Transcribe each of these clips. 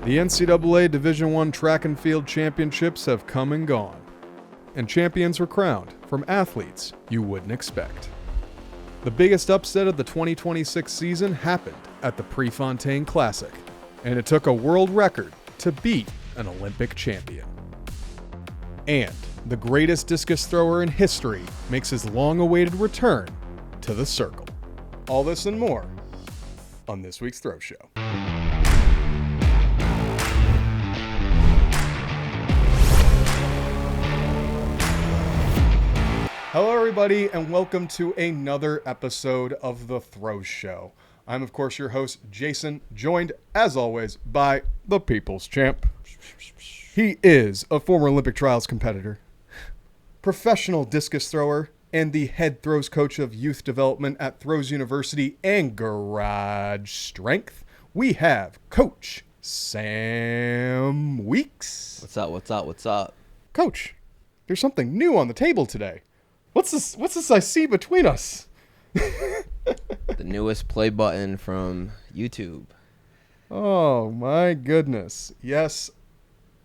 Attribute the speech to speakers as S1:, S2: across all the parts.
S1: The NCAA Division I Track and Field Championships have come and gone, and champions were crowned from athletes you wouldn't expect. The biggest upset of the 2026 season happened at the Prefontaine Classic, and it took a world record to beat an Olympic champion. And the greatest discus thrower in history makes his long-awaited return to the circle. All this and more on this week's Throw Show. Hello everybody, and welcome to another episode of The Throw Show. I'm of course your host, Jason, joined as always by the People's Champ. He is a former Olympic trials competitor, professional discus thrower, and the head throws coach of youth development at Throws University and Garage Strength. We have Coach Sam Weeks.
S2: What's up?
S1: Coach, there's something new on the table today. What's this I see between us?
S2: The newest play button from YouTube.
S1: Oh my goodness. Yes,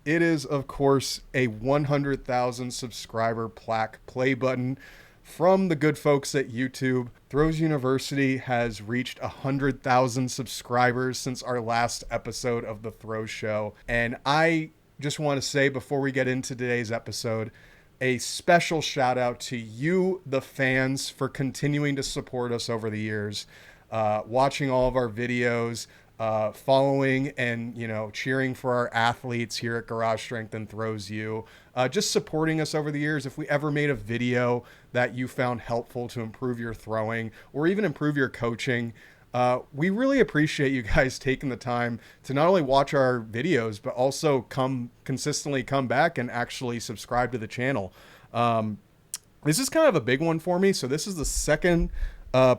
S1: it is of course a 100,000 subscriber plaque play button from the good folks at YouTube. Throws University has reached 100,000 subscribers since our last episode of the Throw Show. And I just want to say before we get into today's episode, a special shout out to you, the fans, for continuing to support us over the years, watching all of our videos, following and, cheering for our athletes here at Garage Strength and Throws U, just supporting us over the years. If we ever made a video that you found helpful to improve your throwing or even improve your coaching, we really appreciate you guys taking the time to not only watch our videos, but also consistently come back and actually subscribe to the channel. This is kind of a big one for me. So this is the second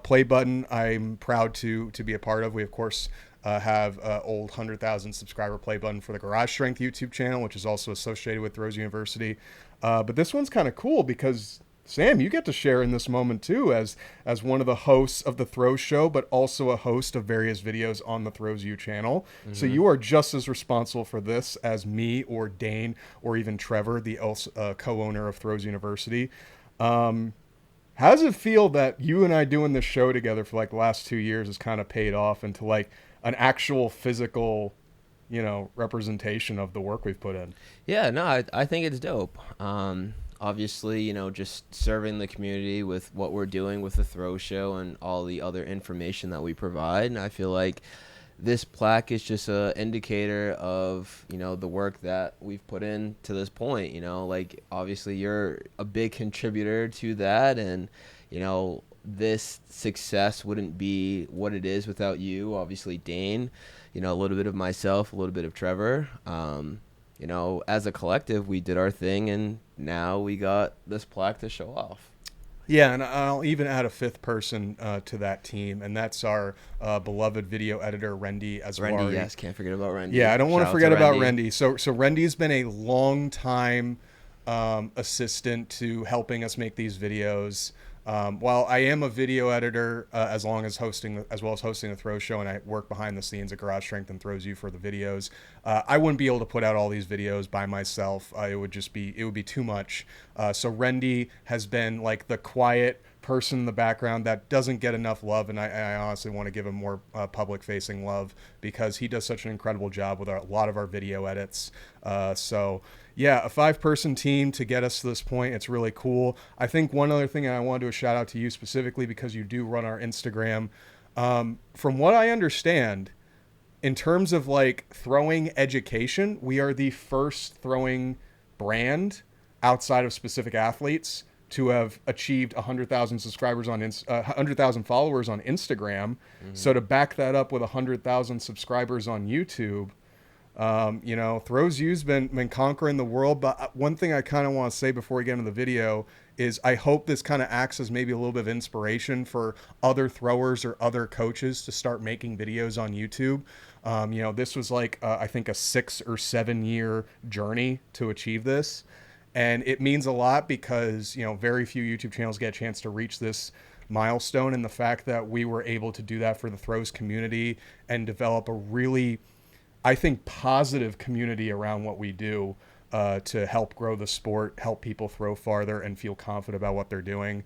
S1: play button I'm proud to be a part of. We, of course, have old 100,000 subscriber play button for the Garage Strength YouTube channel, which is also associated with Throws University. But this one's kind of cool because Sam, you get to share in this moment too as one of the hosts of the Throw Show, but also a host of various videos on the Throws U channel. Mm-hmm. So you are just as responsible for this as me or Dane or even Trevor, the co-owner of Throws University. How does it feel that you and I doing this show together for like the last 2 years has kind of paid off into like an actual physical, representation of the work we've put in?
S2: Yeah, no, I think it's dope. Obviously, just serving the community with what we're doing with the Throw Show and all the other information that we provide. And I feel like this plaque is just an indicator of, the work that we've put in to this point. Obviously you're a big contributor to that. And, this success wouldn't be what it is without you. Obviously, Dane, a little bit of myself, a little bit of Trevor. As a collective, we did our thing, and now we got this plaque to show off.
S1: Yeah, and I'll even add a fifth person to that team, and that's our beloved video editor, Rendy Aswari.
S2: Rendy, yes, can't forget about Rendy.
S1: Yeah, I don't want to forget about Rendy. So Rendy's been a long time assistant to helping us make these videos. While I am a video editor, as well as hosting the Throw Show, and I work behind the scenes at Garage Strength and Throws U for the videos, I wouldn't be able to put out all these videos by myself. It would be too much. So Rendy has been like the quiet person in the background that doesn't get enough love, and I honestly want to give him more public-facing love because he does such an incredible job with a lot of our video edits. Yeah, a 5-person team to get us to this point. It's really cool. I think one other thing, and I want to do a shout out to you specifically because you do run our Instagram. From what I understand, in terms of like throwing education, we are the first throwing brand outside of specific athletes to have achieved 100,000 subscribers 100,000 followers on Instagram. Mm-hmm. So to back that up with 100,000 subscribers on YouTube, Throws U's been conquering the world. But one thing I kind of want to say before we get into the video is I hope this kind of acts as maybe a little bit of inspiration for other throwers or other coaches to start making videos on YouTube. This was like, I think a 6 or 7 year journey to achieve this. And it means a lot because, very few YouTube channels get a chance to reach this milestone. And the fact that we were able to do that for the throws community and develop a really I think, positive community around what we do to help grow the sport, help people throw farther and feel confident about what they're doing.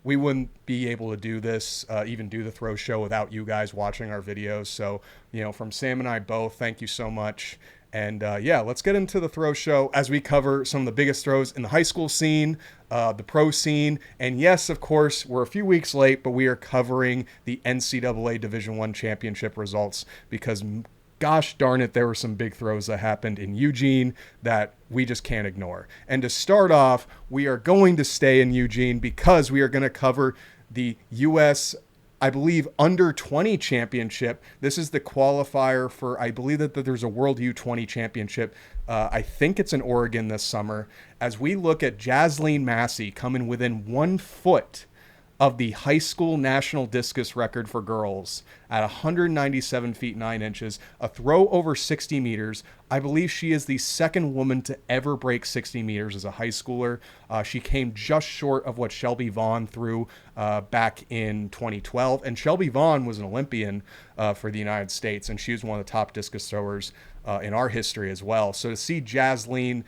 S1: We wouldn't be able to do this, even do the throw show without you guys watching our videos. So, from Sam and I both, thank you so much. And let's get into the throw show as we cover some of the biggest throws in the high school scene, the pro scene. And yes, of course, we're a few weeks late, but we are covering the NCAA Division I Championship results because gosh darn it, there were some big throws that happened in Eugene that we just can't ignore. And to start off, we are going to stay in Eugene because we are going to cover the U.S., I believe, under 20 championship. This is the qualifier for, I believe that there's a World U20 championship. I think it's in Oregon this summer. As we look at Jaslene Massie coming within 1 foot of the high school national discus record for girls at 197 feet 9 inches, a throw over 60 meters. I believe she is the second woman to ever break 60 meters as a high schooler. She came just short of what Shelby Vaughn threw back in 2012. And Shelby Vaughn was an Olympian for the United States, and she was one of the top discus throwers in our history as well. So to see Jaslene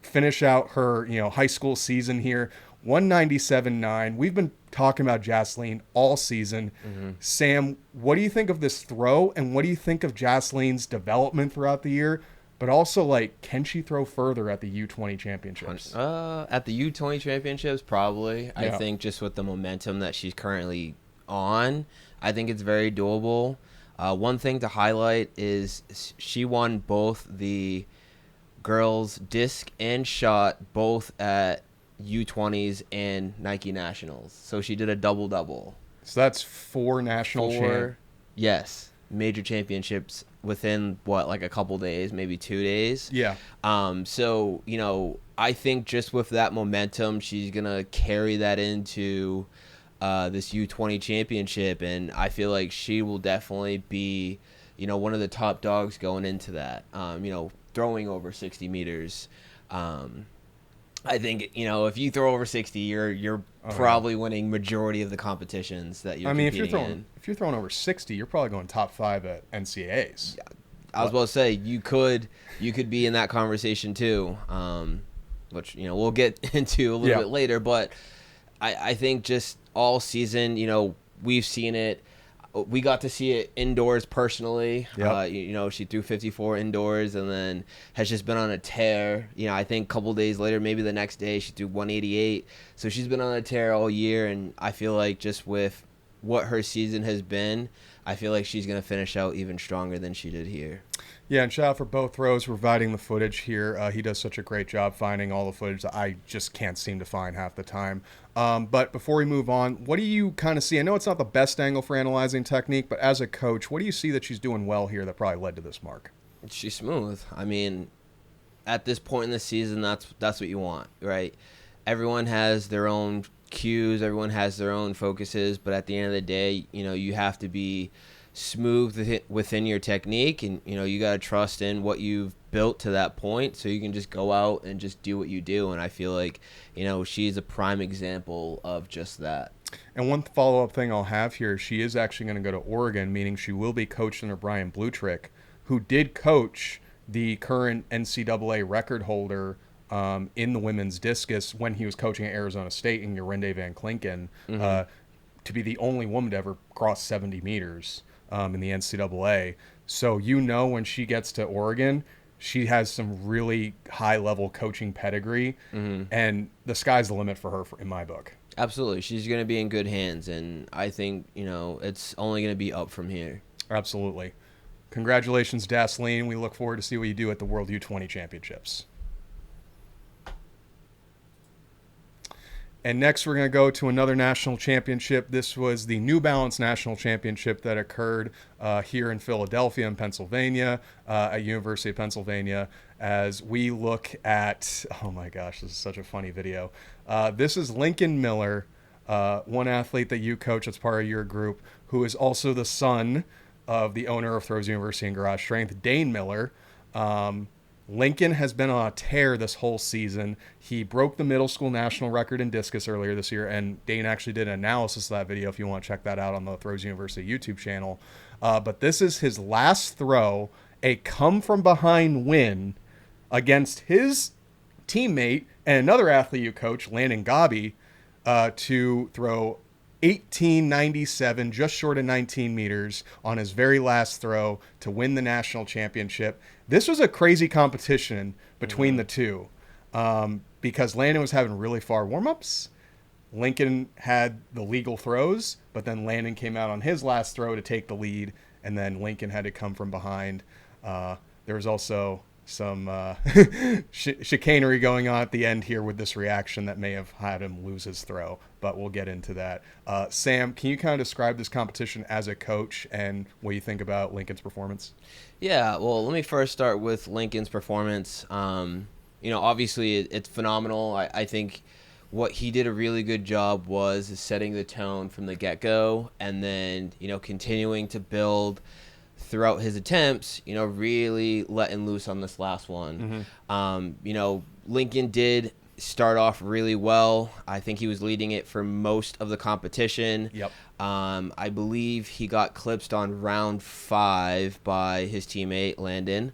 S1: finish out her high school season here, 197.9. We've been talking about Jaslene all season. Mm-hmm. Sam, what do you think of this throw, and what do you think of Jaslene's development throughout the year? But also, can she throw further at the U20 championships?
S2: At the U20 championships, probably. Yeah. I think just with the momentum that she's currently on, I think it's very doable. One thing to highlight is she won both the girls disc and shot, both at U20s and Nike Nationals. So she did a double-double.
S1: So that's 4 national
S2: Yes, major championships within a couple days, maybe 2 days.
S1: Yeah.
S2: So, I think just with that momentum, she's going to carry that into this U20 championship, and I feel like she will definitely be, one of the top dogs going into that, throwing over 60 meters. I think, if you throw over 60, you're probably winning majority of the competitions that you're competing in.
S1: If you're throwing over 60, you're probably going top 5 at NCAAs.
S2: Yeah, I was about to say you could be in that conversation too, which we'll get into a little bit later. But I think just all season, we've seen it. We got to see it indoors personally. Yep. She threw 54 indoors and then has just been on a tear. I think a couple days later, maybe the next day, she threw 188. So she's been on a tear all year, and I feel like just with what her season has been, I feel like she's going to finish out even stronger than she did here.
S1: Yeah, and shout out for both throws providing the footage here. He does such a great job finding all the footage that I just can't seem to find half the time. But before we move on, what do you kind of see? I know it's not the best angle for analyzing technique, but as a coach, what do you see that she's doing well here that probably led to this mark?
S2: She's smooth. I mean, at this point in the season, that's what you want, right? Everyone has their own cues, everyone has their own focuses, but at the end of the day, you have to be smooth within your technique, and you got to trust in what you've built to that point so you can just go out and just do what you do. And I feel like she's a prime example of just that.
S1: And one follow-up thing I'll have here, she is actually going to go to Oregon, meaning she will be coached under Brian Bluetrick, who did coach the current NCAA record holder in the women's discus when he was coaching at Arizona State in Jorinde Van Klinken, to be the only woman to ever cross 70 meters in the NCAA. So when she gets to Oregon, she has some really high-level coaching pedigree, and the sky's the limit for her, in my book.
S2: Absolutely. She's going to be in good hands, and I think, it's only going to be up from here.
S1: Absolutely. Congratulations, Jaslene. We look forward to see what you do at the World U20 Championships. And next, we're going to go to another national championship. This was the New Balance National Championship that occurred here in Philadelphia in Pennsylvania, at University of Pennsylvania, as we look at, oh my gosh, this is such a funny video. This is Lincoln Miller, one athlete that you coach as part of your group, who is also the son of the owner of Throws University and Garage Strength, Dane Miller. Lincoln has been on a tear this whole season. He broke the middle school national record in discus earlier this year, and Dane actually did an analysis of that video if you want to check that out on the Throws University YouTube channel. But this is his last throw a come-from-behind win against his teammate and another athlete you coach, Landon Gabi, to throw 18.97, just short of 19 meters on his very last throw to win the national championship. This was a crazy competition between the two because Landon was having really far warm-ups. Lincoln had the legal throws, but then Landon came out on his last throw to take the lead, and then Lincoln had to come from behind. There was also some chicanery going on at the end here with this reaction that may have had him lose his throw, but we'll get into that. Sam, can you kind of describe this competition as a coach and what you think about Lincoln's performance?
S2: Yeah, well, let me first start with Lincoln's performance. Obviously it's phenomenal. I think what he did a really good job was setting the tone from the get-go, and then, continuing to build throughout his attempts, really letting loose on this last one. Lincoln did start off really well. I think he was leading it for most of the competition.
S1: Yep.
S2: I believe he got clipped on round 5 by his teammate, Landon.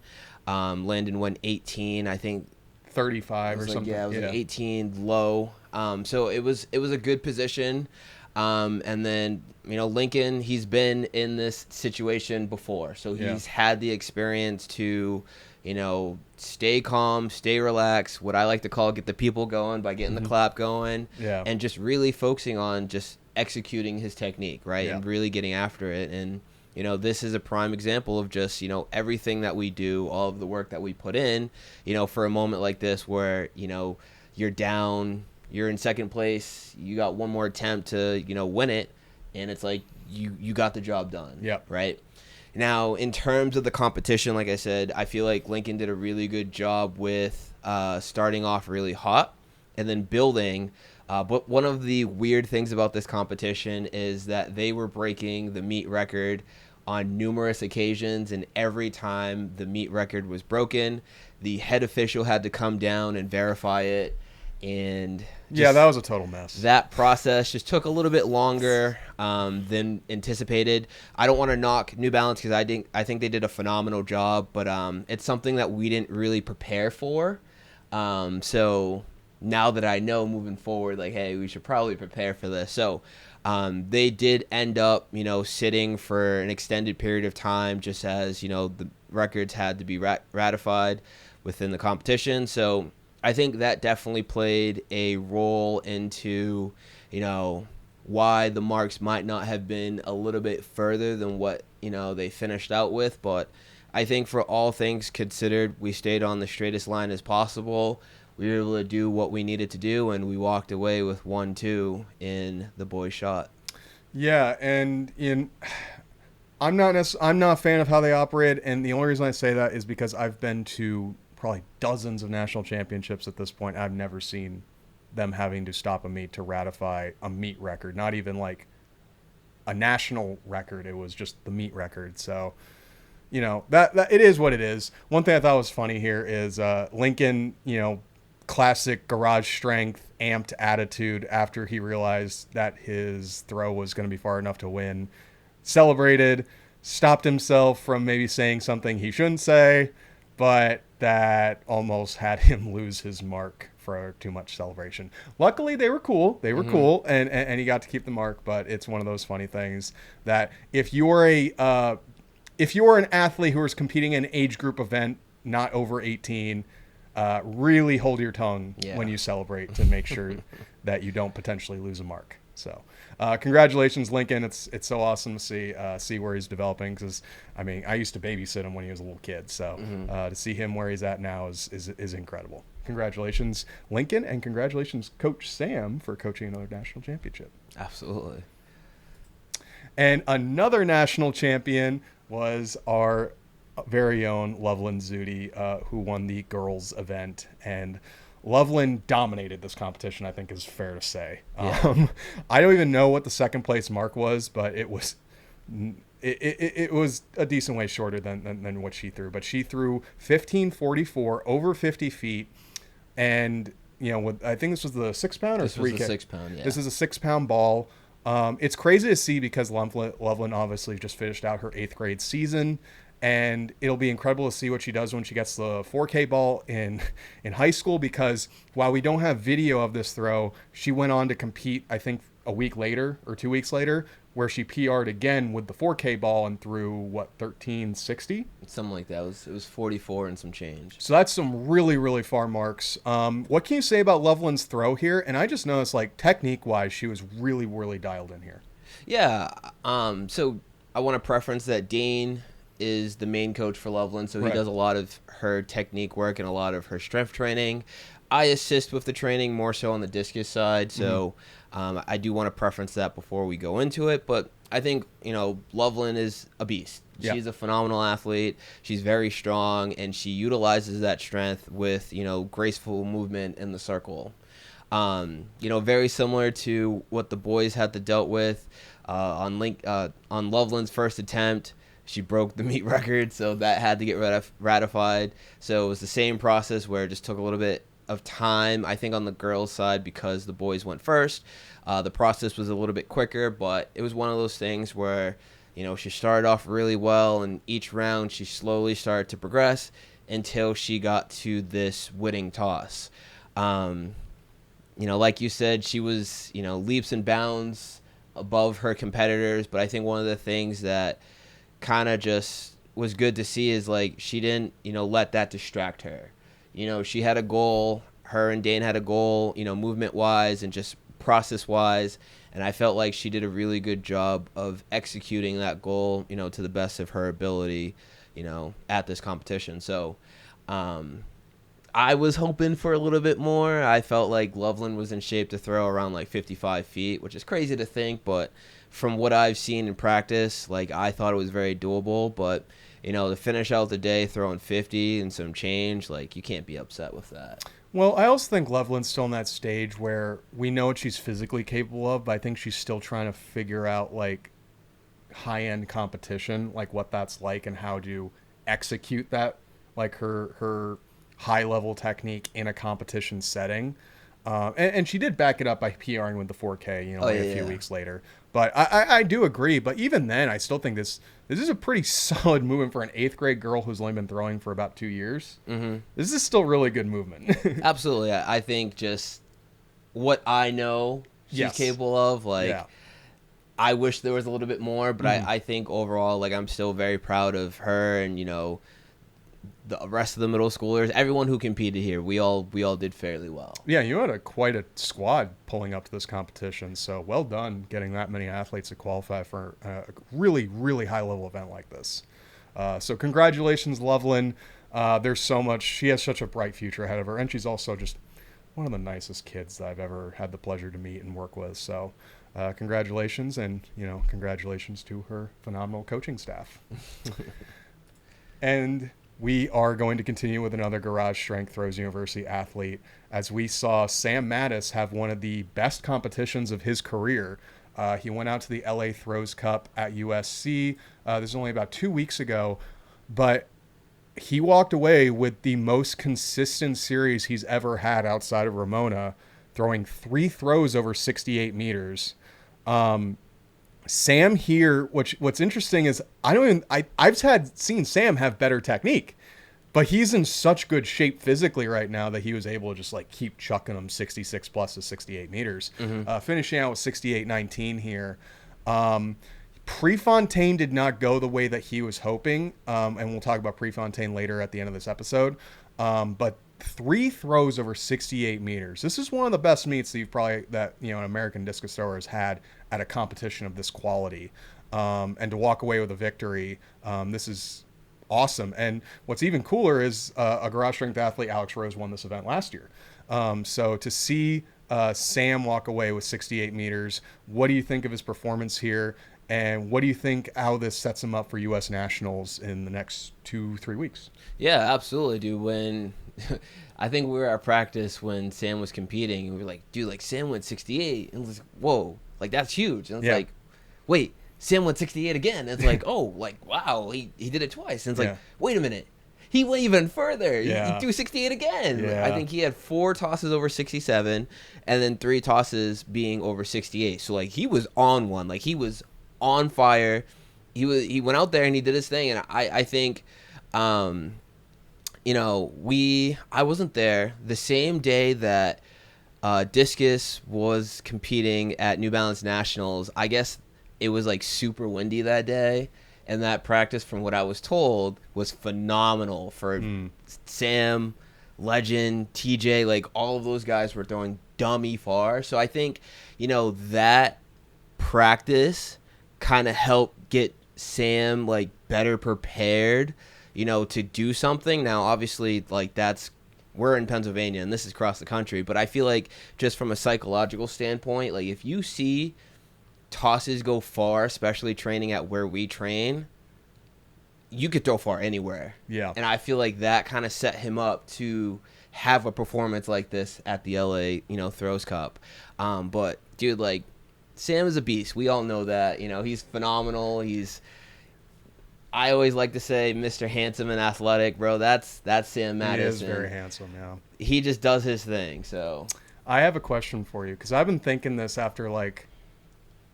S2: Landon went 18, I think.
S1: 35 or something.
S2: Yeah, it was like 18 low. So it was a good position. And then, Lincoln, he's been in this situation before. So he's had the experience to, stay calm, stay relaxed, what I like to call get the people going by getting the clap going.
S1: Yeah.
S2: And just really focusing on just executing his technique, right?
S1: Yeah.
S2: And really getting after it. And, this is a prime example of just, everything that we do, all of the work that we put in, for a moment like this where, you're down, you're in second place, you got one more attempt to, win it, and it's like you got the job done.
S1: Yeah.
S2: Right? Now, in terms of the competition, like I said, I feel like Lincoln did a really good job with starting off really hot and then building. But one of the weird things about this competition is that they were breaking the meet record on numerous occasions, and every time the meet record was broken, the head official had to come down and verify it. And
S1: that was a total mess.
S2: That process just took a little bit longer than anticipated. I don't want to knock New Balance because I think they did a phenomenal job, but it's something that we didn't really prepare for. So now that I know moving forward, like, hey, we should probably prepare for this. So they did end up, sitting for an extended period of time, just as, the records had to be ratified within the competition. So I think that definitely played a role into, why the marks might not have been a little bit further than what, they finished out with. But I think for all things considered, we stayed on the straightest line as possible. We were able to do what we needed to do, and we walked away with 1-2 in the boys' shot.
S1: Yeah, and I'm not a fan of how they operate, and the only reason I say that is because I've been to probably dozens of national championships at this point. I've never seen them having to stop a meet to ratify a meet record, not even like a national record. It was just the meet record. So, that it is what it is. One thing I thought was funny here is Lincoln, classic garage strength, amped attitude after he realized that his throw was going to be far enough to win. Celebrated, stopped himself from maybe saying something he shouldn't say, but that almost had him lose his mark for too much celebration. Luckily, they were cool. Cool, and he got to keep the mark. But it's one of those funny things that if you're an athlete who is competing in an age group event, not over 18, really hold your tongue when you celebrate to make sure that you don't potentially lose a mark. So, congratulations, Lincoln. It's so awesome to see where he's developing, because I used to babysit him when he was a little kid. So to see him where he's at now is incredible. Congratulations, Lincoln, and congratulations, Coach Sam, for coaching another national championship.
S2: Absolutely.
S1: And another national champion was our very own Loveline Zudie, who won the girls event. And Loveline dominated this competition, I think is fair to say.
S2: Yeah.
S1: I don't even know what the second place mark was, but it was a decent way shorter than what she threw. But she threw 15.44 over 50 feet. And, I think this was the 6-pound or
S2: this
S1: 3
S2: was a 6-pound, yeah.
S1: This is a 6-pound ball. It's crazy to see because Loveline obviously just finished out her 8th grade season, And it'll be incredible to see what she does when she gets the 4K ball in high school, because while we don't have video of this throw, she went on to compete, I think, a week later or 2 weeks later, where she PR'd again with the 4K ball and threw, what, 1360?
S2: Something like that. It was 44 and some change.
S1: So that's some really, really far marks. What can you say about Loveline's throw here? And I just noticed, like, technique-wise, she was really, really dialed in here.
S2: Yeah. So I want to preference that Dane is the main coach for Loveline, so he does a lot of her technique work and a lot of her strength training. I assist with the training more so on the discus side, so I do want to preference that before we go into it. But I think, Loveline is a beast.
S1: Yeah.
S2: She's a phenomenal athlete. She's very strong, and she utilizes that strength with, graceful movement in the circle. Very similar to what the boys had to dealt with on Loveline's first attempt. She broke the meet record, so that had to get ratified. So it was the same process where it just took a little bit of time, I think, on the girls' side because the boys went first. The process was a little bit quicker, but it was one of those things where, she started off really well, and each round she slowly started to progress until she got to this winning toss. Like you said, she was, leaps and bounds above her competitors, but I think one of the things that kind of just was good to see is, like, she didn't, let that distract her. She had a goal. Her and Dane had a goal, movement-wise and just process-wise, and I felt like she did a really good job of executing that goal, to the best of her ability, at this competition. So I was hoping for a little bit more. I felt like Loveline was in shape to throw around, like, 55 feet, which is crazy to think, but from what I've seen in practice, like, I thought it was very doable. But, to finish out the day throwing 50 and some change, like, you can't be upset with that.
S1: Well, I also think Loveline's still in that stage where we know what she's physically capable of, but I think she's still trying to figure out, like, high-end competition, like what that's like and how to execute that, like her high-level technique in a competition setting. And she did back it up by PRing with the 4K, a few weeks later. But I do agree. But even then, I still think this is a pretty solid movement for an 8th grade girl who's only been throwing for about 2 years. Mm-hmm. This is still really good movement.
S2: Absolutely. I think just what I know she's capable of, like, I wish there was a little bit more. But I think overall, like, I'm still very proud of her and, the rest of the middle schoolers, everyone who competed here, we all did fairly well. Yeah,
S1: you had quite a squad pulling up to this competition, so well done getting that many athletes to qualify for a really, really high-level event like this. So congratulations, Loveline. There's so much. She has such a bright future ahead of her, and she's also just one of the nicest kids that I've ever had the pleasure to meet and work with. So congratulations, and congratulations to her phenomenal coaching staff. And we are going to continue with another Garage Strength Throws University athlete, as we saw Sam Mattis have one of the best competitions of his career. He went out to the LA Throws Cup at USC. This was only about 2 weeks ago, but he walked away with the most consistent series he's ever had outside of Ramona, throwing 3 throws over 68 meters. Sam here, what's interesting is I've seen Sam have better technique, but he's in such good shape physically right now that he was able to just, like, keep chucking them 66 plus to 68 meters, finishing out with 68.19 here. Prefontaine did not go the way that he was hoping, and we'll talk about Prefontaine later at the end of this episode. But 3 throws over 68 meters. This is one of the best meets that an American discus thrower has had at a competition of this quality. And to walk away with a victory, this is awesome. And what's even cooler is a garage strength athlete, Alex Rose, won this event last year. So to see Sam walk away with 68 meters, what do you think of his performance here? And what do you think how this sets him up for U.S. Nationals in the next 2-3 weeks?
S2: Yeah, absolutely, dude. When I think we were at practice when Sam was competing, and we were like, dude, like, Sam went 68. And it was like, whoa, like, that's huge. And it's like, wait, Sam went 68 again. And it's like, oh, like, wow, he did it twice. And it's like, wait a minute. He went even further. He threw 68 again. Yeah. I think he had 4 tosses over 67 and then 3 tosses being over 68. So, like, he was on one. Like, he was on fire. he went out there and he did his thing, and I think, you know, I wasn't there the same day that discus was competing at New Balance Nationals. I guess it was like super windy that day, and that practice, from what I was told, was phenomenal for Sam, Legend, TJ. Like, all of those guys were throwing dummy far. So I think, you know, that practice kind of helped get Sam like better prepared, you know, to do something. Now, obviously, like, we're in Pennsylvania and this is across the country, but I feel like just from a psychological standpoint, like, if you see tosses go far, especially training at where we train, you could throw far anywhere.
S1: Yeah.
S2: And I feel like that kind of set him up to have a performance like this at the LA, you know, Throws Cup. But dude, like, Sam is a beast. We all know that. You know, he's phenomenal. I always like to say Mr. Handsome and Athletic, bro. That's Sam Mattis.
S1: He is very handsome, yeah.
S2: He just does his thing. So
S1: I have a question for you, because I've been thinking this after, like,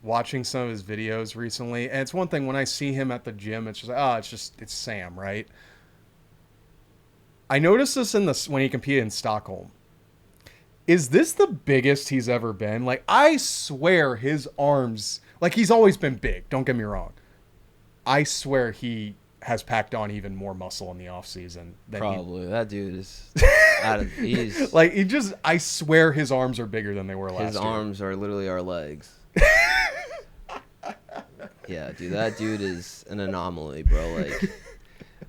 S1: watching some of his videos recently. And it's one thing when I see him at the gym, it's just like, it's Sam, right? I noticed this when he competed in Stockholm. Is this the biggest he's ever been? Like, I swear his arms, like, he's always been big, don't get me wrong. I swear he has packed on even more muscle in the off season than
S2: probably. That dude is he's
S1: like, I swear his arms are bigger than they were last year.
S2: His arms are literally our legs. Yeah, dude, that dude is an anomaly, bro. Like,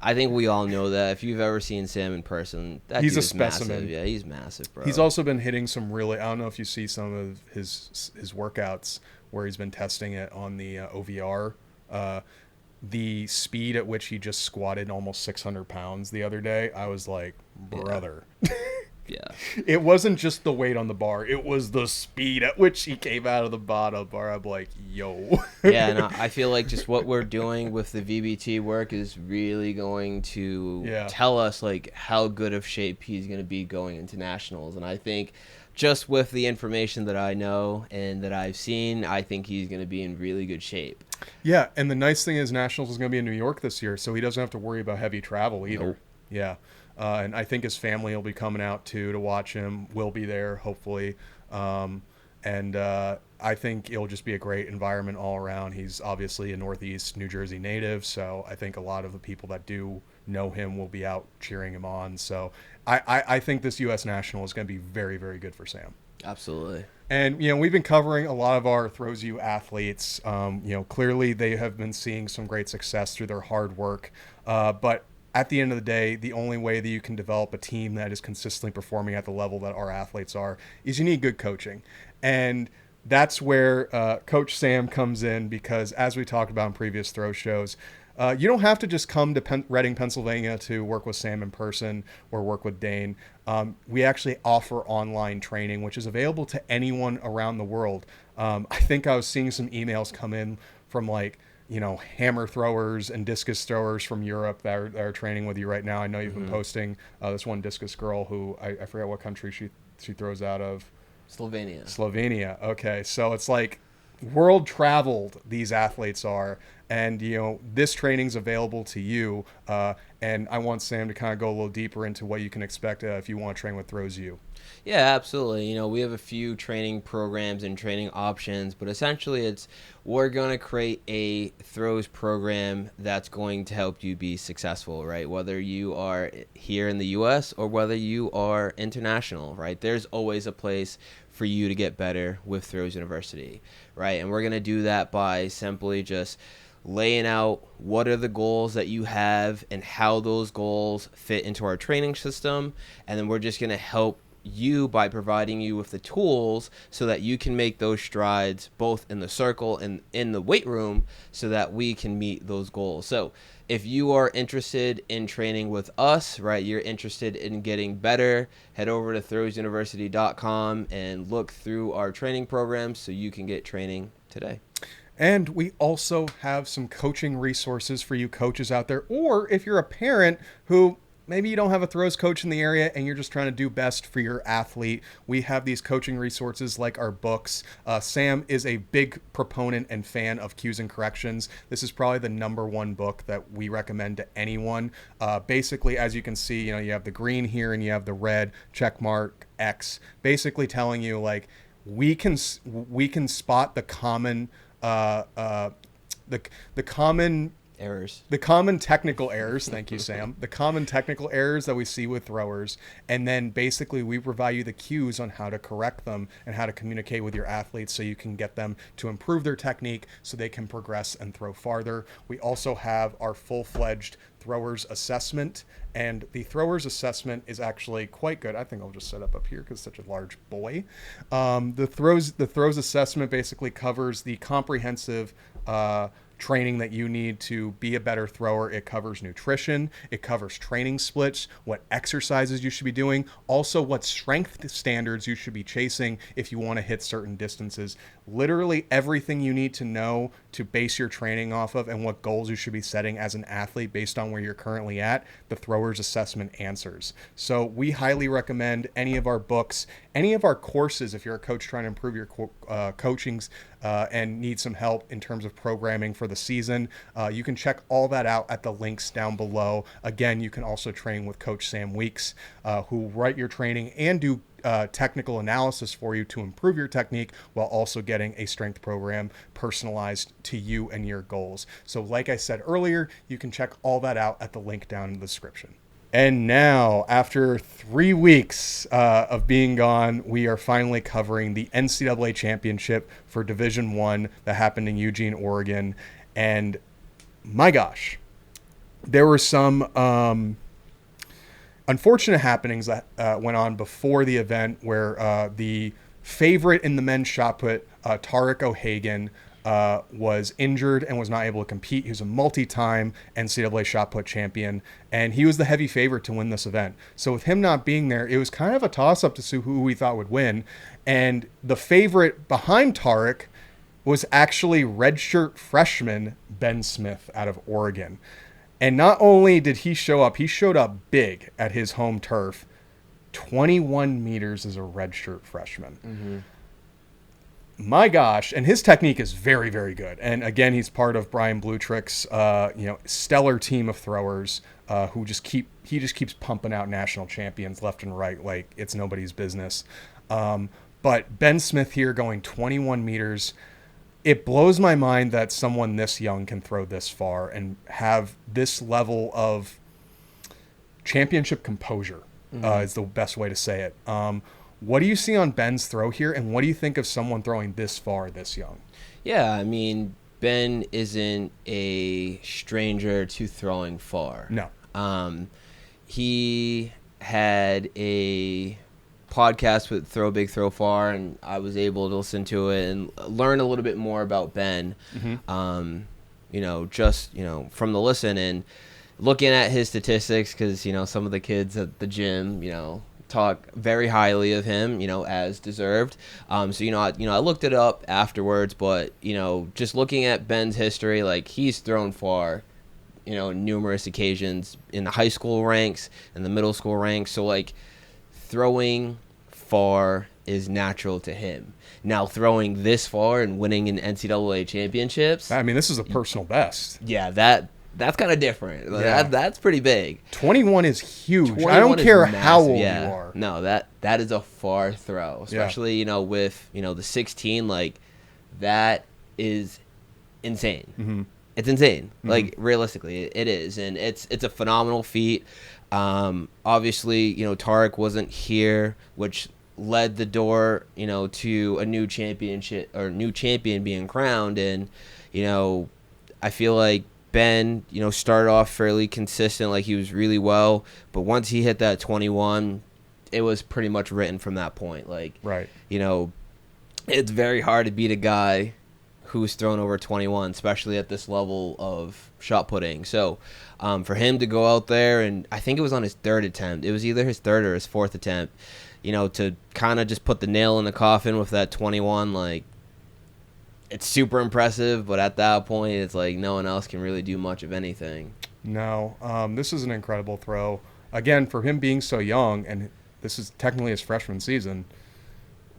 S2: I think we all know that. If you've ever seen Sam in person, he's dude is a specimen. Massive. Yeah, he's massive, bro.
S1: He's also been hitting some really, I don't know if you see some of his workouts where he's been testing it on the OVR. The speed at which he just squatted almost 600 pounds the other day, I was like, brother.
S2: Yeah.
S1: It wasn't just the weight on the bar. It was the speed at which he came out of the bottom bar. I'm like, yo.
S2: Yeah, and I feel like just what we're doing with the VBT work is really going to tell us, like, how good of shape he's going to be going into nationals. And I think just with the information that I know and that I've seen, I think he's going to be in really good shape.
S1: Yeah, and the nice thing is nationals is going to be in New York this year, so he doesn't have to worry about heavy travel either. Nope. Yeah. And I think his family will be coming out too to watch him. We'll be there, hopefully. And I think it'll just be a great environment all around. He's obviously a Northeast New Jersey native, so I think a lot of the people that do know him will be out cheering him on. So I think this U.S. National is going to be very, very good for Sam.
S2: Absolutely.
S1: And, you know, we've been covering a lot of our Throws U athletes. You know, clearly they have been seeing some great success through their hard work. But at the end of the day, the only way that you can develop a team that is consistently performing at the level that our athletes are is you need good coaching. And that's where Coach Sam comes in, because as we talked about in previous throw shows, you don't have to just come to Reading, Pennsylvania to work with Sam in person or work with Dane. We actually offer online training, which is available to anyone around the world. I think I was seeing some emails come in from, like, you know, hammer throwers and discus throwers from Europe that are training with you right now. I know you've been posting this one discus girl who I forget what country she throws out of. Slovenia. Okay. So it's like world traveled these athletes are, and, you know, this training's available to you. And I want Sam to kind of go a little deeper into what you can expect if you want to train with Throws U.
S2: Yeah, absolutely. You know, we have a few training programs and training options, but essentially we're going to create a throws program that's going to help you be successful, right? Whether you are here in the U.S. or whether you are international, right? There's always a place for you to get better with Throws University, right? And we're going to do that by simply just laying out what are the goals that you have and how those goals fit into our training system. And then we're just going to help you by providing you with the tools so that you can make those strides both in the circle and in the weight room so that we can meet those goals. So if you are interested in training with us, right, you're interested in getting better, head over to throwsuniversity.com and look through our training programs so you can get training today.
S1: And we also have some coaching resources for you coaches out there, or if you're a parent who maybe you don't have a throws coach in the area and you're just trying to do best for your athlete, we have these coaching resources like our books. Sam is a big proponent and fan of Cues and Corrections. This is probably the #1 book that we recommend to anyone. Basically, as you can see, you have the green here and you have the red check mark X, basically telling you like we can spot the common the common
S2: errors.
S1: The common technical errors, thank you, Sam. The common technical errors that we see with throwers, and then basically we provide you the cues on how to correct them and how to communicate with your athletes so you can get them to improve their technique so they can progress and throw farther. We also have our full-fledged throwers assessment, and the throwers assessment is actually quite good. I think I'll just set up here because it's such a large boy. The throws assessment basically covers the comprehensive training that you need to be a better thrower. It covers nutrition, it covers training splits, what exercises you should be doing, also what strength standards you should be chasing if you want to hit certain distances. Literally everything you need to know to base your training off of and what goals you should be setting as an athlete based on where you're currently at, the throwers assessment answers. So we highly recommend any of our books, any of our courses if you're a coach trying to improve your coachings and need some help in terms of programming for the season. You can check all that out at the links down below. Again, you can also train with Coach Sam Weeks, who write your training and do technical analysis for you to improve your technique while also getting a strength program personalized to you and your goals. So like I said earlier, you can check all that out at the link down in the description. And now, after 3 weeks of being gone, we are finally covering the NCAA Championship for Division I that happened in Eugene, Oregon. And my gosh, there were some unfortunate happenings that went on before the event where the favorite in the men's shot put, Tarek O'Hagan, was injured and was not able to compete. He was a multi-time NCAA shot put champion, and he was the heavy favorite to win this event. So with him not being there, it was kind of a toss-up to see who we thought would win. And the favorite behind Tarek was actually redshirt freshman Ben Smith out of Oregon. And not only did he showed up big at his home turf. 21 meters as a redshirt freshman. Mm-hmm. My gosh, and his technique is very, very good. And again, he's part of Brian Bluetrick's stellar team of throwers who just keeps pumping out national champions left and right like it's nobody's business. But Ben Smith here going 21 meters. It blows my mind that someone this young can throw this far and have this level of championship composure, is the best way to say it. What do you see on Ben's throw here, and what do you think of someone throwing this far this young?
S2: Yeah, I mean, Ben isn't a stranger to throwing far.
S1: No.
S2: He had a podcast with Throw Big, Throw Far, and I was able to listen to it and learn a little bit more about Ben, just from the listen and looking at his statistics, because, some of the kids at the gym, talk very highly of him, as deserved. I looked it up afterwards, but, just looking at Ben's history, like, he's thrown far, numerous occasions in the high school ranks and the middle school ranks. So, like, throwing far is natural to him. Now, throwing this far and winning in NCAA championships,
S1: I mean, this is a personal best.
S2: Yeah, that's kind of different. Yeah. That's pretty big.
S1: 21 is huge. I don't care how old you are.
S2: No, that is a far throw, especially with the 16. Like, that is insane. Mm-hmm. It's insane. Mm-hmm. Like, realistically, it is, and it's a phenomenal feat. Obviously, Tarek wasn't here, which led the door, to a new championship or new champion being crowned. And, I feel like Ben, started off fairly consistent, like he was really well. But once he hit that 21, it was pretty much written from that point. Like,
S1: right.
S2: It's very hard to beat a guy who's thrown over 21, especially at this level of shot putting. So for him to go out there, and I think it was on his third attempt. It was either his third or his fourth attempt, to kind of just put the nail in the coffin with that 21, like, it's super impressive. But at that point, it's like no one else can really do much of anything.
S1: No, this is an incredible throw. again, for him being so young, and this is technically his freshman season,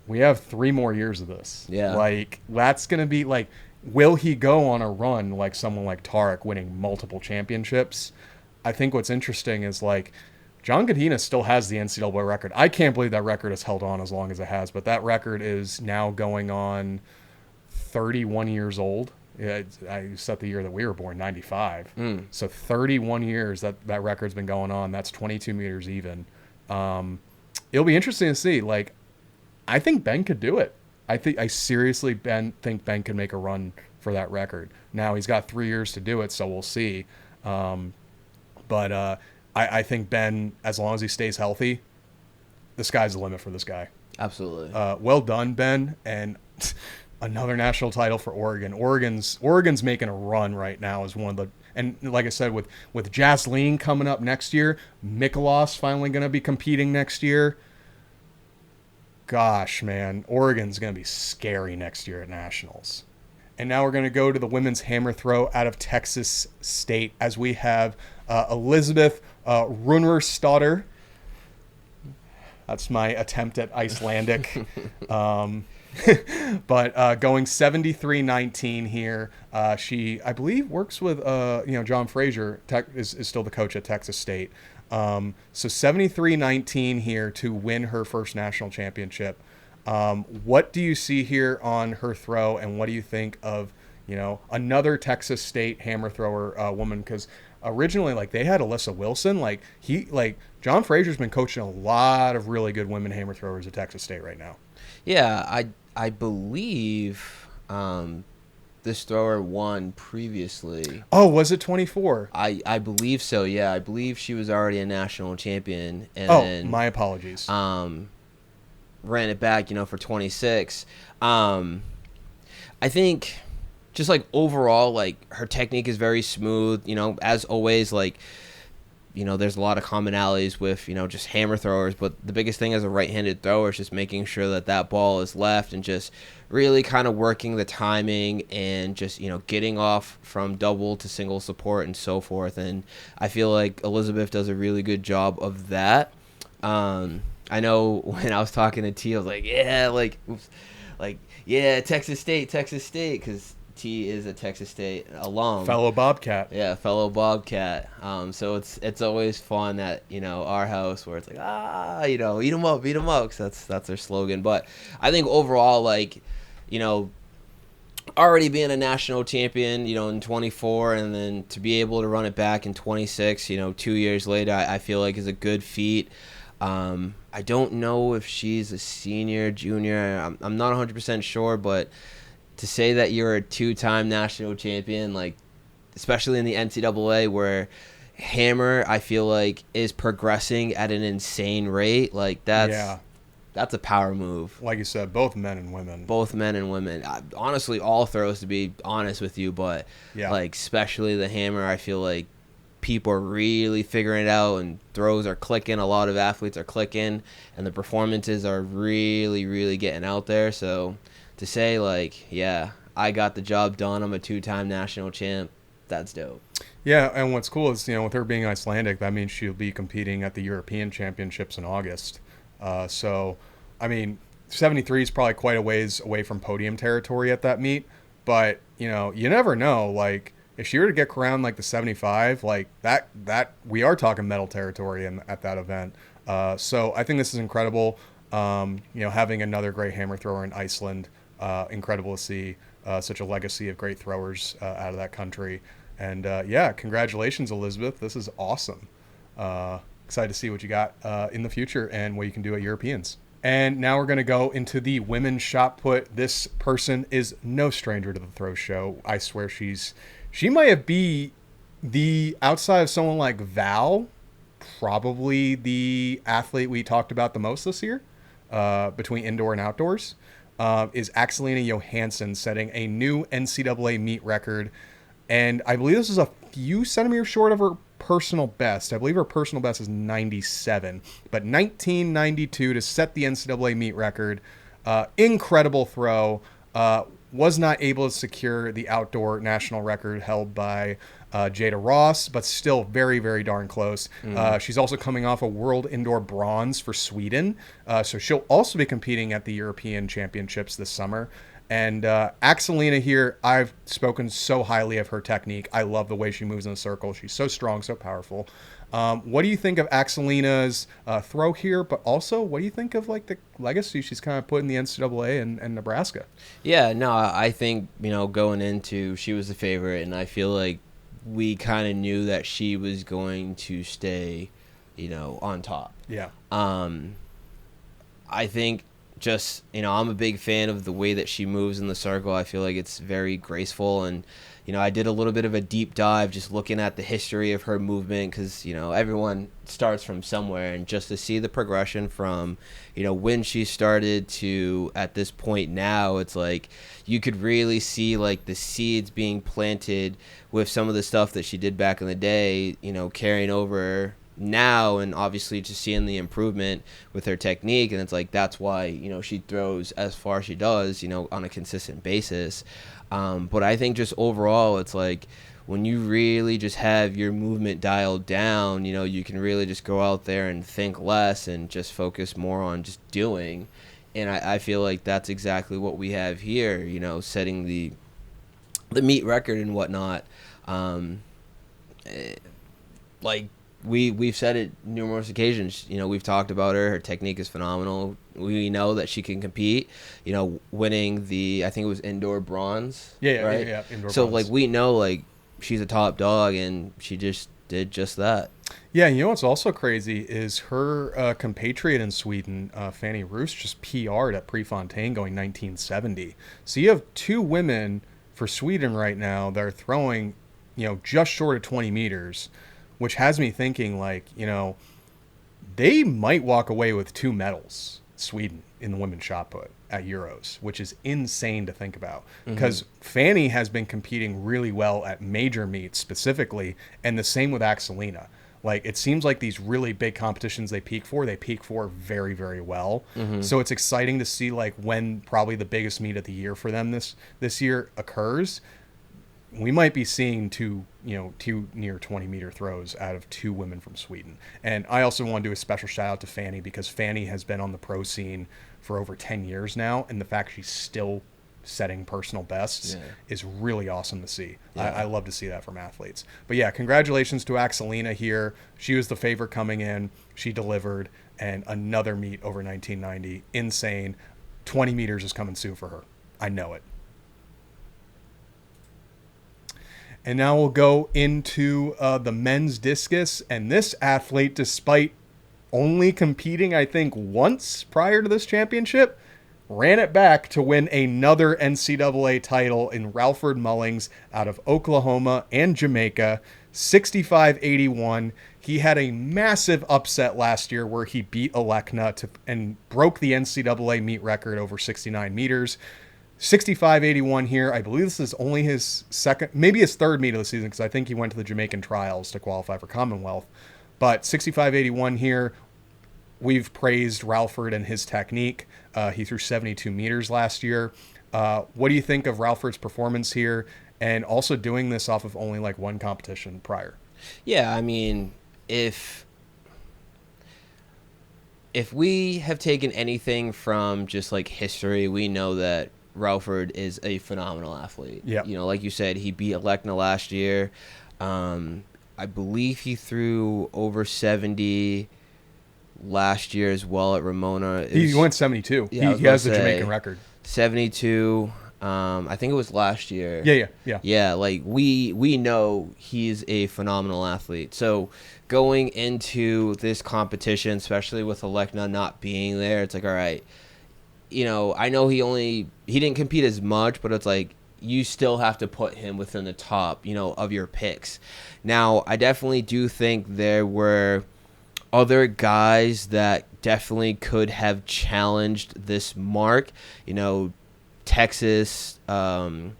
S1: we have 3 more years of this.
S2: Yeah.
S1: Like, that's going to be, like, will he go on a run like someone like Tarek winning multiple championships? I think what's interesting is, like, John Godinez still has the NCAA record. I can't believe that record has held on as long as it has, but that record is now going on 31 years old. Yeah, I set the year that we were born, 95. So 31 years that record's been going on. That's 22 meters even. It'll be interesting to see. Like, I think Ben could do it. I seriously think Ben could make a run for that record. Now, he's got 3 years to do it, so we'll see. But I think Ben, as long as he stays healthy, the sky's the limit for this guy.
S2: Absolutely.
S1: Well done, Ben. And another national title for Oregon. Oregon's making a run right now as one of the, and like I said, with Jaslene coming up next year, Mykolas finally going to be competing next year. Gosh, man, Oregon's going to be scary next year at nationals. And now we're going to go to the women's hammer throw out of Texas State, as we have Elizabeth Runarstadter. That's my attempt at Icelandic. But going 73-19 here. She, I believe, works with John Frazier, is still the coach at Texas State. So 73-19 here to win her first national championship. What do you see here on her throw, and what do you think of another Texas State hammer thrower woman? Because originally, like, they had Alyssa Wilson. John Frazier's been coaching a lot of really good women hammer throwers at Texas State right now.
S2: Yeah, I believe this thrower won previously.
S1: Oh, was it 24?
S2: I believe so, yeah. I believe she was already a national champion. And then,
S1: my apologies.
S2: Ran it back, for 26. I think just, like, overall, like, her technique is very smooth. As always, like, there's a lot of commonalities with, just hammer throwers. But the biggest thing as a right-handed thrower is just making sure that ball is left and just really kind of working the timing and just, getting off from double to single support and so forth. And I feel like Elizabeth does a really good job of that. I know when I was talking to T, I was like, yeah, Texas State, because T is a Texas State alum.
S1: Fellow Bobcat.
S2: Yeah, fellow Bobcat. So it's always fun at, our house where it's like, eat 'em up, because that's their slogan. But I think overall, like, already being a national champion, in 24, and then to be able to run it back in 26, 2 years later, I feel like is a good feat. I don't know if she's a senior, junior. I'm not 100% sure, but to say that you're a 2-time national champion, like, especially in the NCAA where hammer, I feel like, is progressing at an insane rate, like, that's a power move.
S1: Like you said, both men and women.
S2: Honestly, all throws, to be honest with you, but like, especially the hammer, I feel like people are really figuring it out, and throws are clicking. A lot of athletes are clicking, and the performances are really, really getting out there. So to say, like, yeah, I got the job done, I'm a 2-time national champ, that's dope.
S1: Yeah, and what's cool is, with her being Icelandic, that means she'll be competing at the European Championships in August. So, I mean, 73 is probably quite a ways away from podium territory at that meet, but, you never know. Like, if she were to get around, like, the 75, like, that we are talking medal territory at that event. So I think this is incredible. Having another great hammer thrower in Iceland, incredible to see such a legacy of great throwers out of that country. And, congratulations, Elizabeth. This is awesome. Excited to see what you got in the future and what you can do at Europeans. And now we're going to go into the women's shot put. This person is no stranger to the throw show. I swear she might be the, outside of someone like Val, probably the athlete we talked about the most this year, between indoor and outdoors, is Axelina Johansson setting a new NCAA meet record. And I believe this is a few centimeters short of her personal best. I believe her personal best is 97, but 1992 to set the NCAA meet record. Incredible throw. Was not able to secure the outdoor national record held by Jada Ross, but still very, very darn close. She's also coming off a world indoor bronze for Sweden. So she'll also be competing at the European Championships this summer. And Axelina here, I've spoken so highly of her technique. I love the way she moves in the circle. She's so strong, so powerful. What do you think of Axelina's throw here? But also, what do you think of like the legacy she's kind of put in the NCAA and Nebraska?
S2: Yeah, no, I think, going into, she was the favorite, and I feel like we kind of knew that she was going to stay, on top.
S1: Yeah.
S2: I think just, I'm a big fan of the way that she moves in the circle. I feel like it's very graceful, and I did a little bit of a deep dive just looking at the history of her movement because, everyone starts from somewhere, and just to see the progression from, when she started to at this point now, it's like you could really see like the seeds being planted with some of the stuff that she did back in the day, carrying over now, and obviously just seeing the improvement with her technique. And it's like that's why she throws as far as she does on a consistent basis. But I think just overall it's like when you really just have your movement dialed down, you can really just go out there and think less and just focus more on just doing. And I feel like that's exactly what we have here, setting the meet record and whatnot. Like we've said it numerous occasions. We've talked about her. Her technique is phenomenal. We know that she can compete. Winning the, I think it was indoor bronze.
S1: Yeah, indoor
S2: so
S1: bronze.
S2: like we know like she's a top dog, and she just did just that.
S1: Yeah, what's also crazy is her compatriot in Sweden, Fanny Roos, just PR'd at Prefontaine going 1970. So you have two women for Sweden right now that are throwing, just short of 20 meters, which has me thinking like, they might walk away with 2 medals, Sweden, in the women's shot put at Euros, which is insane to think about because Fanny has been competing really well at major meets specifically, and the same with Axelina. Like, it seems like these really big competitions they peak for very, very well. So it's exciting to see like when probably the biggest meet of the year for them this year occurs. We might be seeing two near 20-meter throws out of 2 women from Sweden. And I also want to do a special shout out to Fanny because Fanny has been on the pro scene for over 10 years now, and the fact she's still setting personal bests is really awesome to see. I love to see that from athletes. But yeah, congratulations to Axelina here. She was the favorite coming in. She delivered, and another meet over 1990. Insane. 20 meters is coming soon for her. I know it. And now we'll go into the men's discus. And this athlete, despite only competing, I think, once prior to this championship, ran it back to win another NCAA title in Ralford Mullings out of Oklahoma and Jamaica, 65-81. He had a massive upset last year where he beat Alekna and broke the NCAA meet record over 69 meters. 65-81 here. I believe this is only his second, maybe his third meet of the season, because I think he went to the Jamaican trials to qualify for Commonwealth. But 65-81 here. We've praised Ralford and his technique. He threw 72 meters last year. What do you think of Ralford's performance here, and also doing this off of only like one competition prior?
S2: Yeah, I mean, if we have taken anything from just like history, we know that Ralford is a phenomenal athlete.
S1: Yeah.
S2: Like you said, he beat Alekna last year. I believe he threw over 70 last year as well at Ramona.
S1: He went 72.
S2: Yeah,
S1: he has the Jamaican record.
S2: 72. I think it was last year.
S1: Yeah.
S2: Yeah, like we know he's a phenomenal athlete. So going into this competition, especially with Alekna not being there, it's like, all right, I know he didn't compete as much, but it's like you still have to put him within the top, of your picks. Now, I definitely do think there were other guys that definitely could have challenged this mark. Texas, Raquel,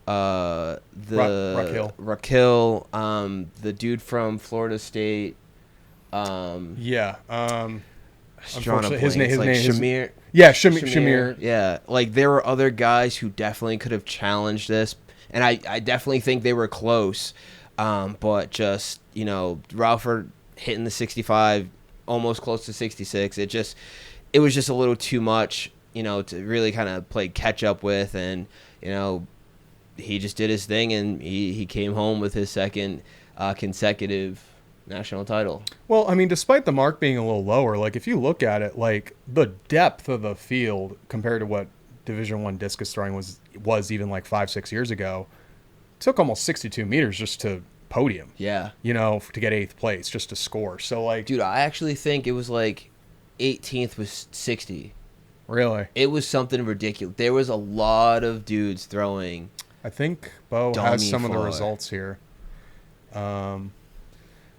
S2: the dude from Florida State.
S1: Unfortunately, his name
S2: Shamir.
S1: Yeah, Shamir.
S2: Yeah, like there were other guys who definitely could have challenged this, and I definitely think they were close. But just, Ralford hitting the 65, almost close to 66. It was just a little too much, to really kind of play catch up with. And, he just did his thing, and he came home with his second consecutive national title.
S1: Well, I mean, despite the mark being a little lower, like if you look at it, like the depth of the field compared to what Division I discus throwing was even like 5-6 years ago, took almost 62 meters just to podium.
S2: Yeah.
S1: To get 8th place, just to score. So like,
S2: dude, I actually think it was like 18th was 60.
S1: Really?
S2: It was something ridiculous. There was a lot of dudes throwing.
S1: I think Bo has some of the results here.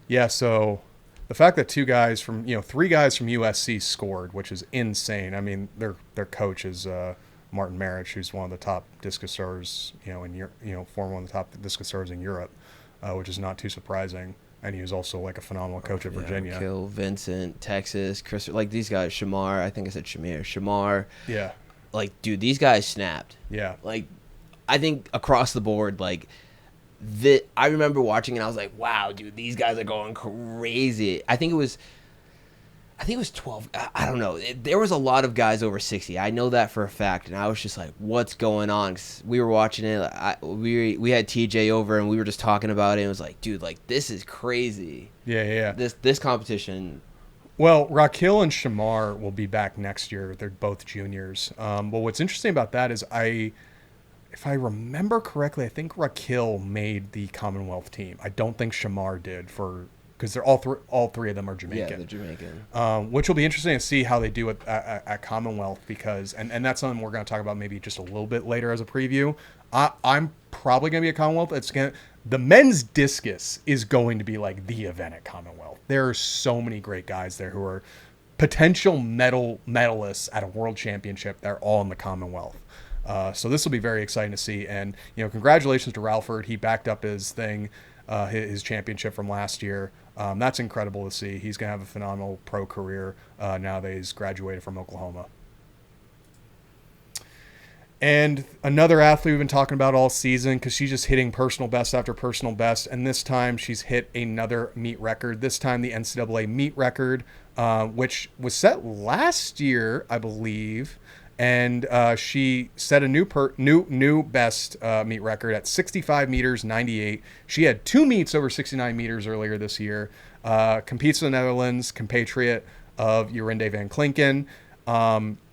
S1: Yeah, so the fact that three guys from USC scored, which is insane. I mean, their coach is Martin Marich, who's one of the top discus throwers, former one of the top discus throwers in Europe, which is not too surprising. And he was also like a phenomenal coach at Virginia.
S2: Kill, Vincent, Texas, Chris, like these guys, Shamar. I think I said Shamar.
S1: Yeah.
S2: Like, dude, these guys snapped.
S1: Yeah.
S2: Like, I think across the board, like. I remember watching and I was like, wow, dude, these guys are going crazy. I think it was 12. I don't know. There was a lot of guys over 60. I know that for a fact. And I was just like, what's going on? 'Cause we were watching it. We had TJ over and we were just talking about it. And it was like, dude, like, this is crazy.
S1: Yeah.
S2: This competition.
S1: Well, Raquel and Shamar will be back next year. They're both juniors. But what's interesting about that is if I remember correctly, I think Raquel made the Commonwealth team. I don't think Shamar did because they're all three of them are Jamaican.
S2: Yeah, they're Jamaican.
S1: Which will be interesting to see how they do it at Commonwealth because and that's something we're going to talk about maybe just a little bit later as a preview. I'm probably going to be at Commonwealth. The men's discus is going to be like the event at Commonwealth. There are so many great guys there who are potential medalists at a world championship. They're all in the Commonwealth. So this will be very exciting to see. And, congratulations to Ralford. He backed up his championship from last year. That's incredible to see. He's going to have a phenomenal pro career now that he's graduated from Oklahoma. And another athlete we've been talking about all season because she's just hitting personal best after personal best. And this time she's hit another meet record, this time the NCAA meet record, which was set last year, I believe. And she set a new best meet record at 65 meters, 98. She had 2 meets over 69 meters earlier this year. Competes in the Netherlands, compatriot of Jorinde van Klinken.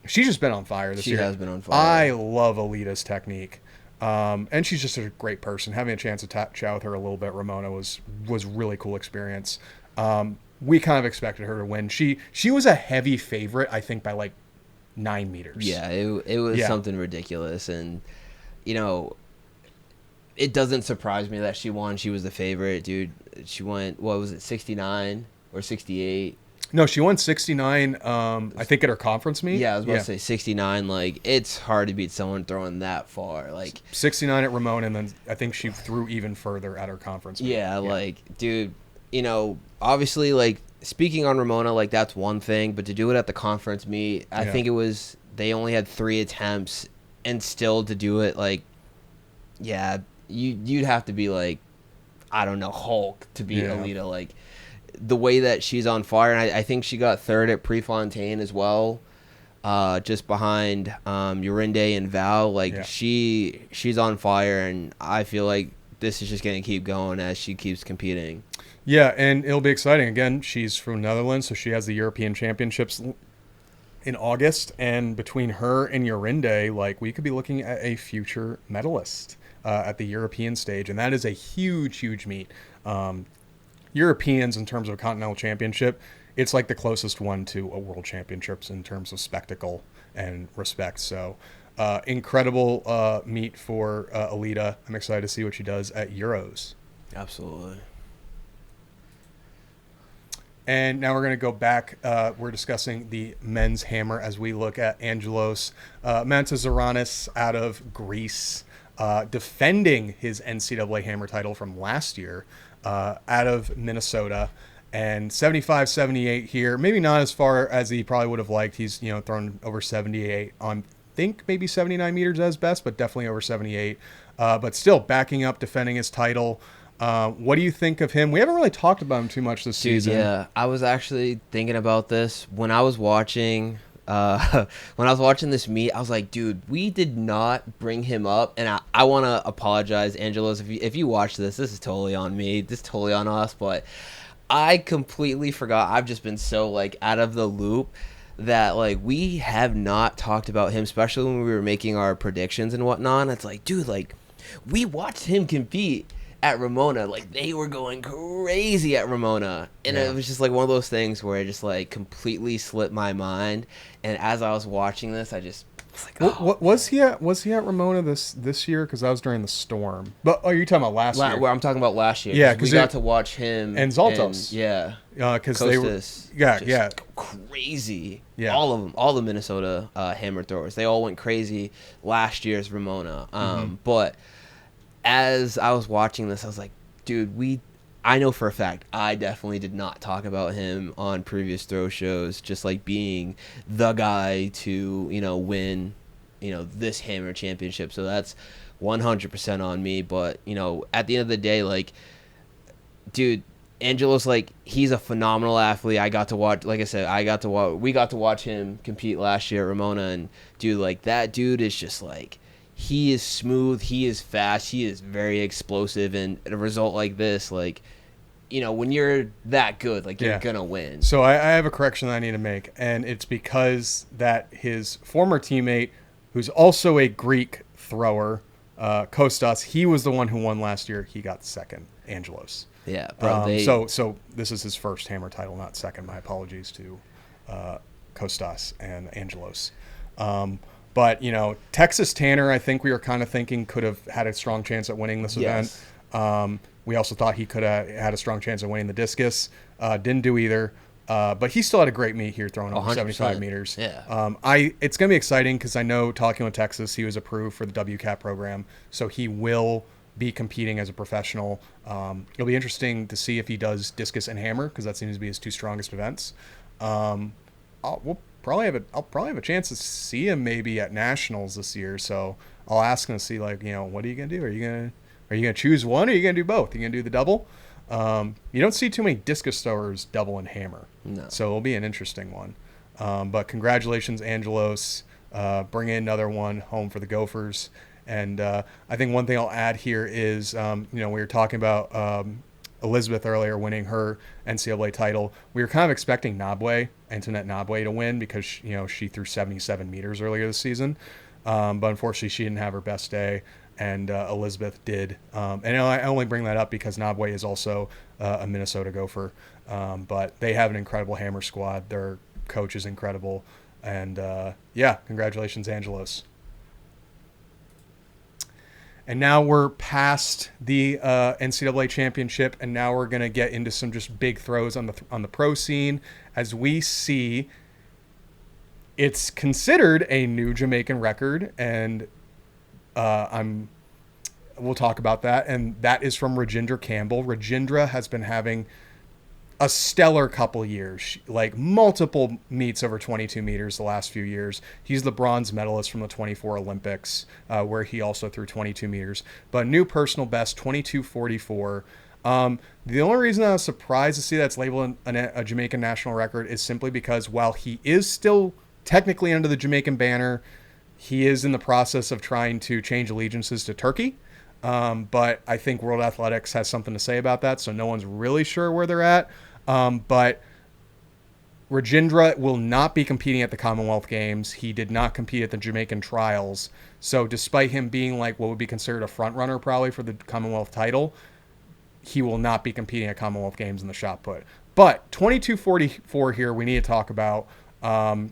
S1: She's just been on fire this year.
S2: She has been on fire.
S1: I love Alita's technique. And she's just a great person. Having a chance to chat with her a little bit, Ramona, was really cool experience. We kind of expected her to win. She was a heavy favorite, I think, by like 9 meters.
S2: Yeah, it was something ridiculous. And, it doesn't surprise me that she won. She was the favorite, dude. She went, 69 or 68?
S1: No, she won 69, I think, at her conference meet.
S2: Yeah, I was about to say 69. Like, it's hard to beat someone throwing that far. Like
S1: 69 at Ramona, and then I think she threw even further at her conference meet.
S2: Yeah, like, dude, obviously, like, speaking on Ramona, like, that's one thing, but to do it at the conference meet, I think they only had 3 attempts, and still to do it, like, yeah, you'd have to be, like, I don't know, Hulk to beat Alita. Like, the way that she's on fire, and I think she got 3rd at Prefontaine as well, just behind Jorinde and Val. Like, she's on fire, and I feel like this is just going to keep going as she keeps competing.
S1: Yeah, and it'll be exciting. Again, she's from Netherlands, so she has the European Championships in August, and between her and Jorinde, like, we could be looking at a future medalist at the European stage, and that is a huge meet. Europeans, in terms of a continental championship, it's like the closest one to a world championships in terms of spectacle and respect. So incredible meet for Alita. I'm excited to see what she does at Euros.
S2: Absolutely.
S1: And now we're going to go back. We're discussing the men's hammer as we look at Angelos Mantazoranis out of Greece, defending his NCAA hammer title from last year out of Minnesota. And 75-78 here. Maybe not as far as he probably would have liked. He's, thrown over 78 on, think maybe 79 meters as best, but definitely over 78. But still backing up, defending his title. What do you think of him? We haven't really talked about him too much this season.
S2: Yeah, I was actually thinking about this when I was watching. When I was watching this meet, I was like, dude, we did not bring him up, and I want to apologize, Angelos, if you watch this is totally on me, this is totally on us, but I completely forgot. I've just been so like out of the loop that like we have not talked about him, especially when we were making our predictions and whatnot. It's like, dude, like we watched him compete at Ramona. Like they were going crazy at Ramona, and it was just like one of those things where it just like completely slipped my mind. And as I was watching this, I just was like, oh.
S1: What was he at Ramona this year? Because that was during the storm. But you're talking about last year?
S2: Well, I'm talking about last year.
S1: Yeah,
S2: because we got to watch him
S1: and Zaltos.
S2: Because
S1: they were
S2: crazy.
S1: Yeah,
S2: all of them, all the Minnesota hammer throwers, they all went crazy last year's Ramona. But as I was watching this, I was like, dude, I know for a fact I definitely did not talk about him on previous throw shows, just like being the guy to, win, this hammer championship. So that's 100% on me. But, at the end of the day, like, dude, Angelos, like, he's a phenomenal athlete. I got to watch, like I said, we got to watch him compete last year at Ramona. And, dude, like, that dude is just like, he is smooth, he is fast, he is very explosive, and a result like this, like, when you're that good, like, you're gonna win.
S1: So I have a correction that I need to make, and it's because that his former teammate, who's also a Greek thrower, Kostas, he was the one who won last year. He got second, Angelos.
S2: Yeah, bro.
S1: So this is his first hammer title, not second. My apologies to Kostas and Angelos. But, Texas Tanner, I think we were kind of thinking could have had a strong chance at winning this event. We also thought he could have had a strong chance at winning the discus. Didn't do either. But he still had a great meet here throwing over 75 meters.
S2: Yeah.
S1: It's going to be exciting because I know talking with Texas, he was approved for the WCAP program. So he will be competing as a professional. It'll be interesting to see if he does discus and hammer because that seems to be his two strongest events. I'll probably have a chance to see him maybe at nationals this year. So I'll ask him to see, like, what are you gonna do? Are you gonna choose one, or are you gonna do both? Are you gonna do the double? You don't see too many discus throwers double and hammer.
S2: No.
S1: So it'll be an interesting one. But congratulations, Angelos. Bring in another one home for the Gophers. And I think one thing I'll add here is, we were talking about Elizabeth earlier winning her NCAA title. We were kind of expecting Antoinette Nabwe to win because, she threw 77 meters earlier this season. But unfortunately, she didn't have her best day, and Elizabeth did. And I only bring that up because Nabwe is also a Minnesota Gopher. But they have an incredible hammer squad. Their coach is incredible. And, congratulations, Angelos. And now we're past the NCAA championship, and now we're going to get into some just big throws on the pro scene. As we see, it's considered a new Jamaican record, and we'll talk about that. And that is from Rajindra Campbell. Rajindra has been having a stellar couple years, like multiple meets over 22 meters the last few years. He's the bronze medalist from the 24 Olympics, where he also threw 22 meters. But new personal best, 22:44. The only reason I was surprised to see that's labeled a Jamaican national record is simply because while he is still technically under the Jamaican banner, he is in the process of trying to change allegiances to Turkey. But I think World Athletics has something to say about that, so no one's really sure where they're at. But Rajindra will not be competing at the Commonwealth Games. He did not compete at the Jamaican trials. So despite him being like what would be considered a front runner probably for the Commonwealth title, he will not be competing at Commonwealth Games in the shot put. But 22:44 here we need to talk about.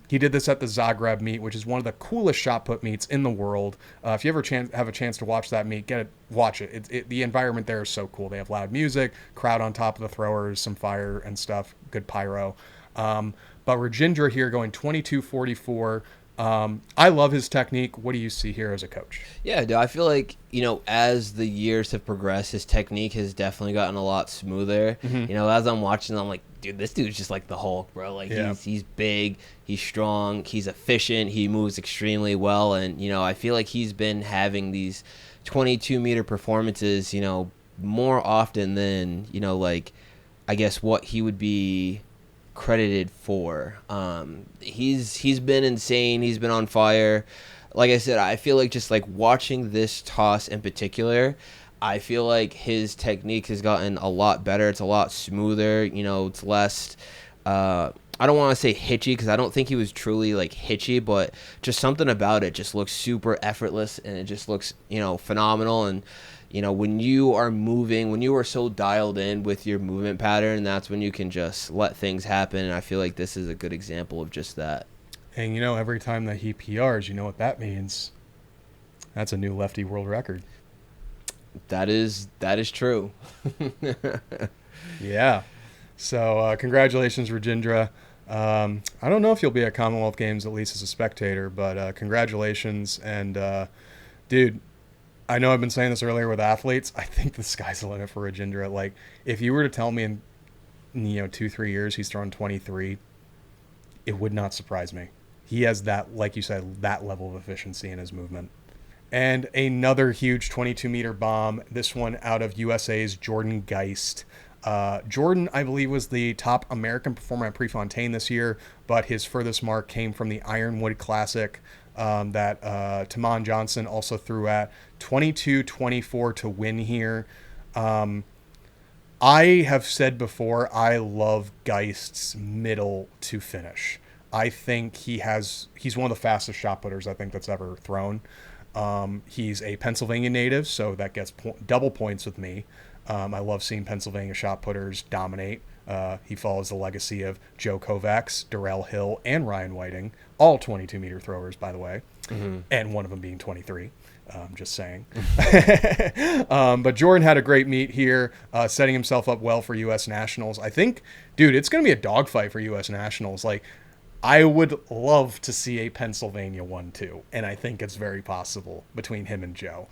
S1: He did this at the Zagreb meet, which is one of the coolest shot put meets in the world. If you ever have a chance to watch that meet, watch it. The environment there is so cool. They have loud music, crowd on top of the throwers, some fire and stuff, good pyro. But Rajindra here going 22:44. I love his technique. What do you see here as a coach?
S2: Yeah, dude, I feel like, as the years have progressed, his technique has definitely gotten a lot smoother.
S1: Mm-hmm.
S2: As I'm watching, I'm like, dude, this dude's just like the Hulk, bro. Like, he's big, he's strong, he's efficient, he moves extremely well. And, I feel like he's been having these 22-meter performances, more often than, like, I guess what he would be credited for. He's been insane. He's been on fire. Like I said, I feel like just like watching this toss in particular, I feel like his technique has gotten a lot better. It's a lot smoother. It's less. I don't want to say hitchy because I don't think he was truly like hitchy, but just something about it just looks super effortless and it just looks phenomenal. And when you are moving, when you are so dialed in with your movement pattern, that's when you can just let things happen. And I feel like this is a good example of just that.
S1: And every time that he PRs, you know what that means? That's a new lefty world record.
S2: That is true.
S1: Yeah. So congratulations, Rajindra. I don't know if you'll be at Commonwealth Games, at least as a spectator, but congratulations. And dude, I know I've been saying this earlier with athletes. I think the sky's the limit for Rajindra. Like, if you were to tell me in 2-3 years he's thrown 23, it would not surprise me. He has that, like you said, that level of efficiency in his movement. And another huge 22-meter bomb, this one out of USA's Jordan Geist. Jordan, I believe, was the top American performer at Prefontaine this year, but his furthest mark came from the Ironwood Classic that Taman Johnson also threw at 22-24 to win here. I have said before, I love Geist's middle to finish. I think he's one of the fastest shot putters I think that's ever thrown. He's a Pennsylvania native, so that gets double points with me. I love seeing Pennsylvania shot putters dominate. He follows the legacy of Joe Kovacs, Darrell Hill, and Ryan Whiting, all 22-meter throwers, by the way, and one of them being 23. Just saying. But Jordan had a great meet here, setting himself up well for U.S. Nationals. I think, dude, it's going to be a dogfight for U.S. Nationals. Like, I would love to see a Pennsylvania 1-2, and I think it's very possible between him and Joe.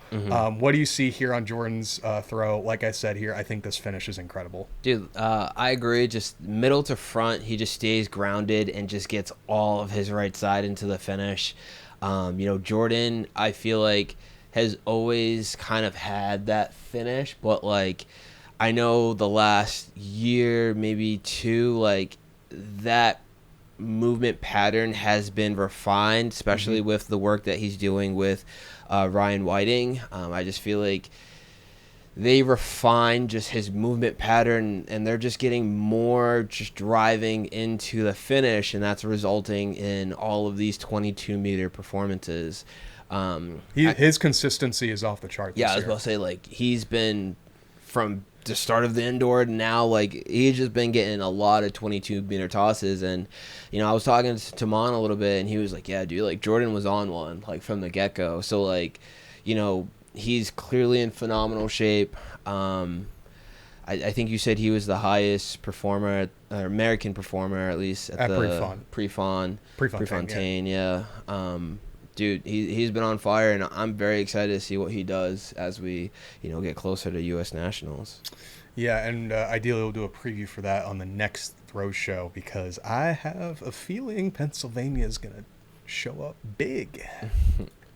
S1: What do you see here on Jordan's throw? Like I said here, I think this finish is incredible.
S2: Dude, I agree. Just middle to front, he just stays grounded and just gets all of his right side into the finish. Jordan, I feel like, has always kind of had that finish, but like, I know the last year, maybe two, like, that movement pattern has been refined, especially with the work that he's doing with Ryan Whiting. I just feel like they refine just his movement pattern, and they're just getting more just driving into the finish, and that's resulting in all of these 22-meter performances.
S1: His consistency is off the chart.
S2: Yeah, I was about to say, like, he's been from the start of the indoor now, like, he's just been getting a lot of 22-meter tosses. And I was talking to Taman a little bit, and he was like, yeah, dude, like, Jordan was on one, like, from the get-go. So, like, he's clearly in phenomenal shape. I think you said he was the highest performer, or American performer, at least at the Prefontaine. Yeah. Dude, he's been on fire, and I'm very excited to see what he does as we, get closer to U.S. Nationals.
S1: Yeah, and ideally we'll do a preview for that on the next throw show, because I have a feeling Pennsylvania is going to show up big.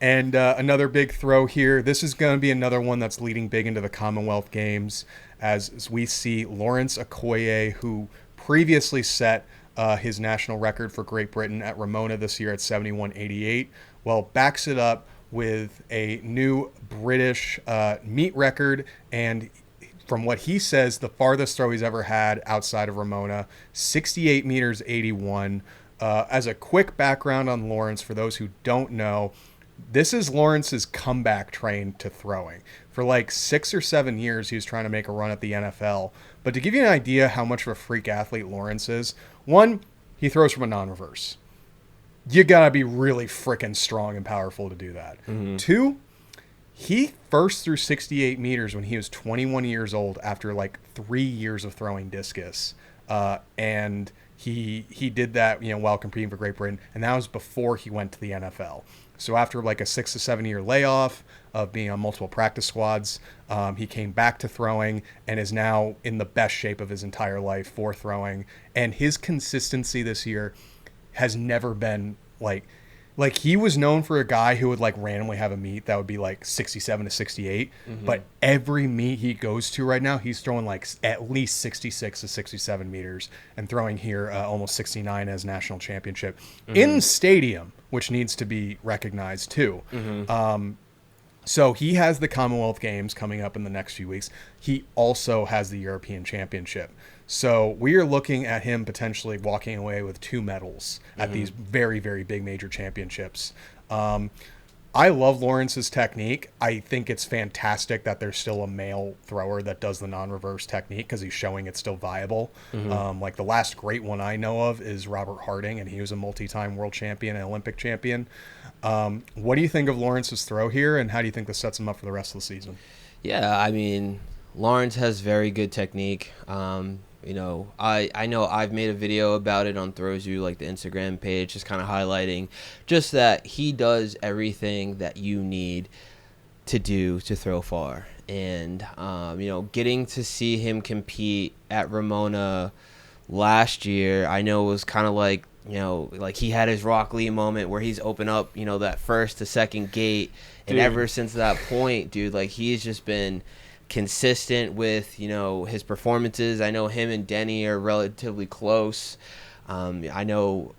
S1: And another big throw here. This is going to be another one that's leading big into the Commonwealth Games, as we see Lawrence Okoye, who previously set his national record for Great Britain at Ramona this year at 71.88. Well, backs it up with a new British meet record, and from what he says, the farthest throw he's ever had outside of Ramona, 68 meters 81. As a quick background on Lawrence, for those who don't know, this is Lawrence's comeback train to throwing. For like 6 or 7 years, he was trying to make a run at the NFL. But to give you an idea how much of a freak athlete Lawrence is, one, he throws from a non-reverse. You gotta be really freaking strong and powerful to do that. Two, he first threw 68 meters when he was 21 years old after like 3 years of throwing discus. And he did that, while competing for Great Britain, and that was before he went to the NFL. So after like a 6 to 7 year layoff of being on multiple practice squads, he came back to throwing and is now in the best shape of his entire life for throwing. And his consistency this year has never been like Like, he was known for a guy who would, like, randomly have a meet that would be, like, 67 to 68. But every meet he goes to right now, he's throwing, like, at least 66 to 67 meters and throwing here almost 69 as national championship in stadium, which needs to be recognized, too. So he has the Commonwealth Games coming up in the next few weeks. He also has the European Championship. So we are looking at him potentially walking away with 2 medals at these very, very big major championships. I love Lawrence's technique. I think it's fantastic that there's still a male thrower that does the non-reverse technique because he's showing it's still viable. Like the last great one I know of is Robert Harding, and he was a multi-time world champion and Olympic champion. What do you think of Lawrence's throw here, and how do you think this sets him up for the rest of the season?
S2: Yeah, I mean, Lawrence has very good technique. You know, I know I've made a video about it on Throws You, like the Instagram page, just kind of highlighting just that he does everything that you need to do to throw far. And, you know, getting to see him compete at Ramona last year, I know it was kind of like, you know, like he had his Rock Lee moment where he's opened up, you know, that first to second gate. And ever since that point, dude, like he's just been consistent with, you know, his performances. I know him and Denny are relatively close. I know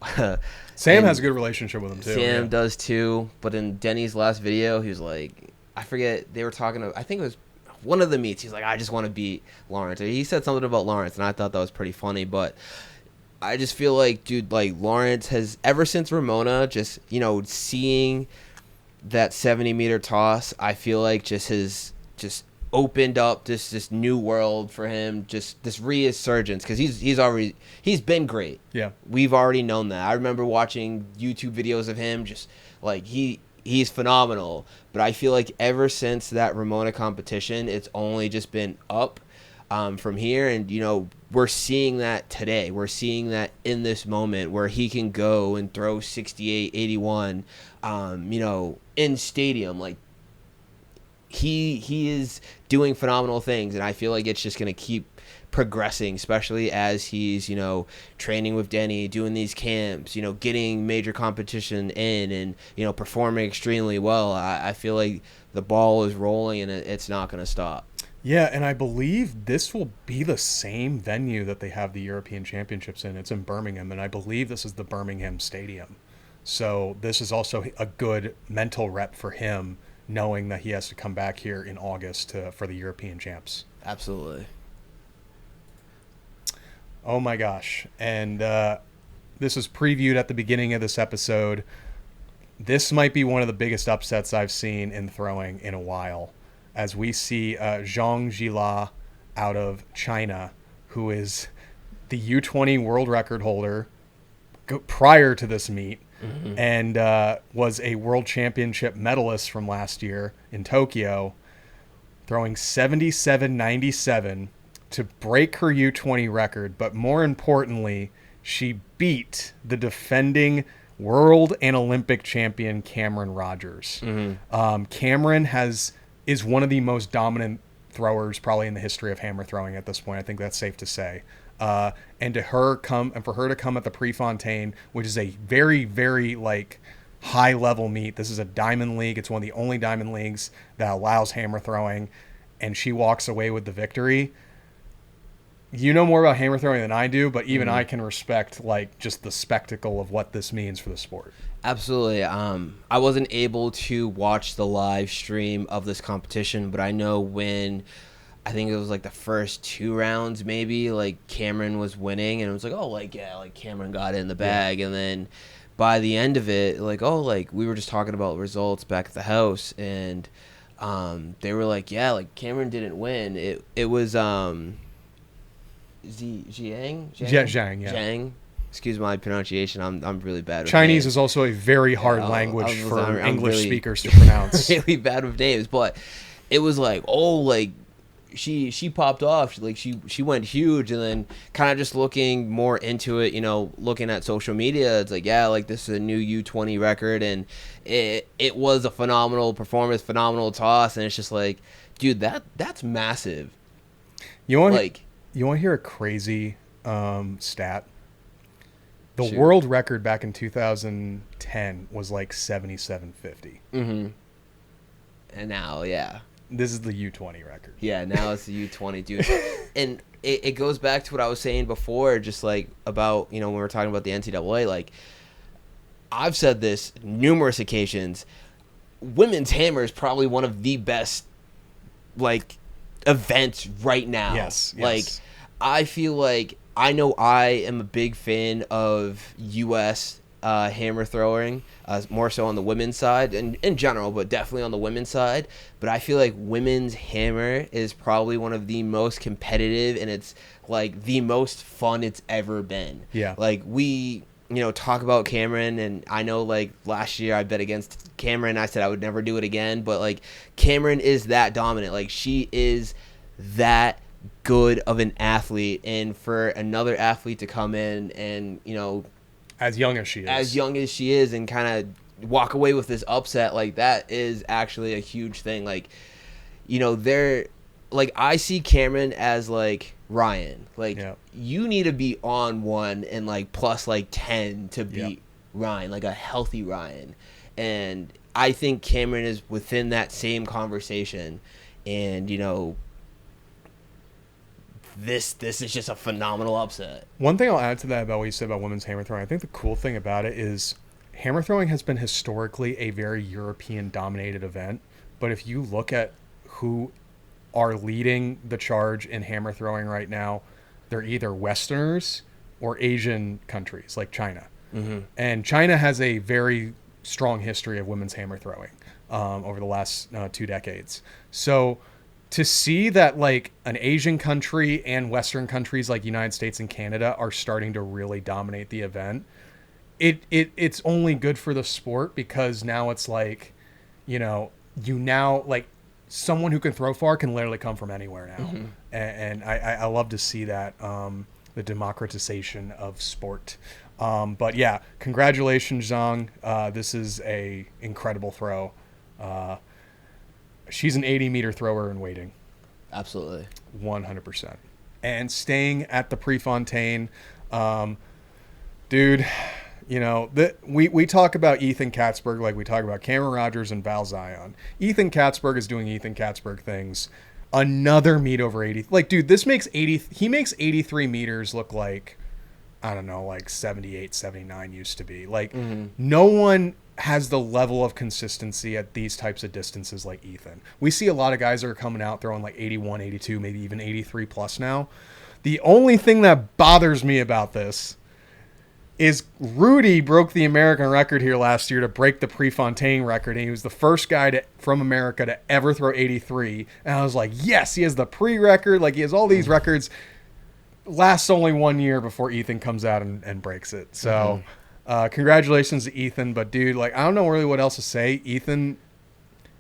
S1: Sam has a good relationship with him too.
S2: Sam does too. But in Denny's last video, he was like, I forget, they were talking to, I think it was one of the meets. He's like, I just want to beat Lawrence. He said something about Lawrence, and I thought that was pretty funny. But I just feel like, dude, like Lawrence has, ever since Ramona, just, you know, seeing that 70-meter toss, I feel like just has just opened up this new world for him, just this resurgence, because he's been great.
S1: Yeah,
S2: we've already known that. I remember watching YouTube videos of him, just like he's phenomenal. But I feel like ever since that Ramona competition, it's only just been up from here. And, you know, we're seeing that today. We're seeing that in this moment where he can go and throw 68, 81, you know, in stadium. Like, he is doing phenomenal things, and I feel like it's just going to keep progressing, especially as he's, you know, training with Denny, doing these camps, you know, getting major competition in, and, you know, performing extremely well. I feel like the ball is rolling, and it's not going to stop.
S1: Yeah, and I believe this will be the same venue that they have the European Championships in. It's in Birmingham, and I believe this is the Birmingham Stadium. So this is also a good mental rep for him, knowing that he has to come back here in August for the European Champs.
S2: Absolutely.
S1: Oh my gosh. And this was previewed at the beginning of this episode. This might be one of the biggest upsets I've seen in throwing in a while, as we see Zhang Jila out of China, who is the U20 world record holder prior to this meet, and was a world championship medalist from last year in Tokyo, throwing 77.97 to break her U20 record. But more importantly, she beat the defending world and Olympic champion Camryn Rogers. Camryn is one of the most dominant throwers probably in the history of hammer throwing at this point. I think that's safe to say. And for her to come at the Prefontaine, which is a very, very like high level meet. This is a diamond league. It's one of the only diamond leagues that allows hammer throwing, and she walks away with the victory. You know more about hammer throwing than I do, but even I can respect like just the spectacle of what this means for the sport.
S2: Absolutely. I wasn't able to watch the live stream of this competition, but I know when, I think it was like the first 2 rounds maybe, like Camryn was winning, and it was like, oh, like, yeah, like Camryn got it in the bag. And then by the end of it, like, oh, like we were just talking about results back at the house, and they were like, yeah, like Camryn didn't win. It was Zhang? Zhang. Excuse my pronunciation. I'm really bad with
S1: Chinese
S2: names.
S1: Is also a very hard language for English speakers to pronounce.
S2: Really bad with names, but it was like, oh, like she popped off. She went huge, and then kind of just looking more into it, you know, looking at social media, it's like, yeah, like this is a new U20 record, and it was a phenomenal performance, phenomenal toss, and it's just like, dude, that's massive.
S1: You want to hear a crazy stat? The
S2: Shoot.
S1: world record back in 2000, 10 was like 77.50.
S2: Mm-hmm. And now, yeah.
S1: This is the U20 record.
S2: Yeah, now it's the U20, dude. And it goes back to what I was saying before, just like about, when we were talking about the NCAA, like, I've said this numerous occasions. Women's hammer is probably one of the best, like, events right now.
S1: Yes.
S2: Like, I feel like I know I am a big fan of U.S. Hammer throwing, more so on the women's side and in general, but definitely on the women's side. But I feel like women's hammer is probably one of the most competitive, and it's like the most fun it's ever been.
S1: Yeah.
S2: Like we, talk about Camryn, and I know like last year I bet against Camryn. I said I would never do it again, but like Camryn is that dominant. Like she is that good of an athlete, and for another athlete to come in and
S1: as young as she is
S2: and kind of walk away with this upset, like that is actually a huge thing. Like they're like, I see Camryn as like Ryan, like you need to be on one and like plus like 10 to beat Ryan, like a healthy Ryan. And I think Camryn is within that same conversation, and this is just a phenomenal upset.
S1: One thing I'll add to that about what you said about women's hammer throwing, I think the cool thing about it is hammer throwing has been historically a very European-dominated event. But if you look at who are leading the charge in hammer throwing right now, they're either Westerners or Asian countries like China. Mm-hmm. And China has a very strong history of women's hammer throwing over the last 2 decades. So to see that like an Asian country and Western countries like United States and Canada are starting to really dominate the event, it's only good for the sport, because now it's like, like someone who can throw far can literally come from anywhere now. Mm-hmm. And I love to see that, the democratization of sport. But yeah, congratulations, Zhang. This is a incredible throw. She's an 80-meter thrower in waiting.
S2: Absolutely.
S1: 100%. And staying at the Prefontaine, dude, we talk about Ethan Katzberg like we talk about Camryn Rogers and Val Zion. Ethan Katzberg is doing Ethan Katzberg things. Another meet over 80. Like, dude, he makes 83 meters look like, I don't know, like 78, 79 used to be. Like, no one has the level of consistency at these types of distances like Ethan. We see a lot of guys that are coming out throwing like 81, 82, maybe even 83 plus now. The only thing that bothers me about this is Rudy broke the American record here last year to break the Prefontaine record, and he was the first guy from America to ever throw 83. And I was like, yes, he has the pre-record. Like, he has all these records. Lasts only 1 year before Ethan comes out and breaks it. So congratulations to Ethan. But, dude, like, I don't know really what else to say. Ethan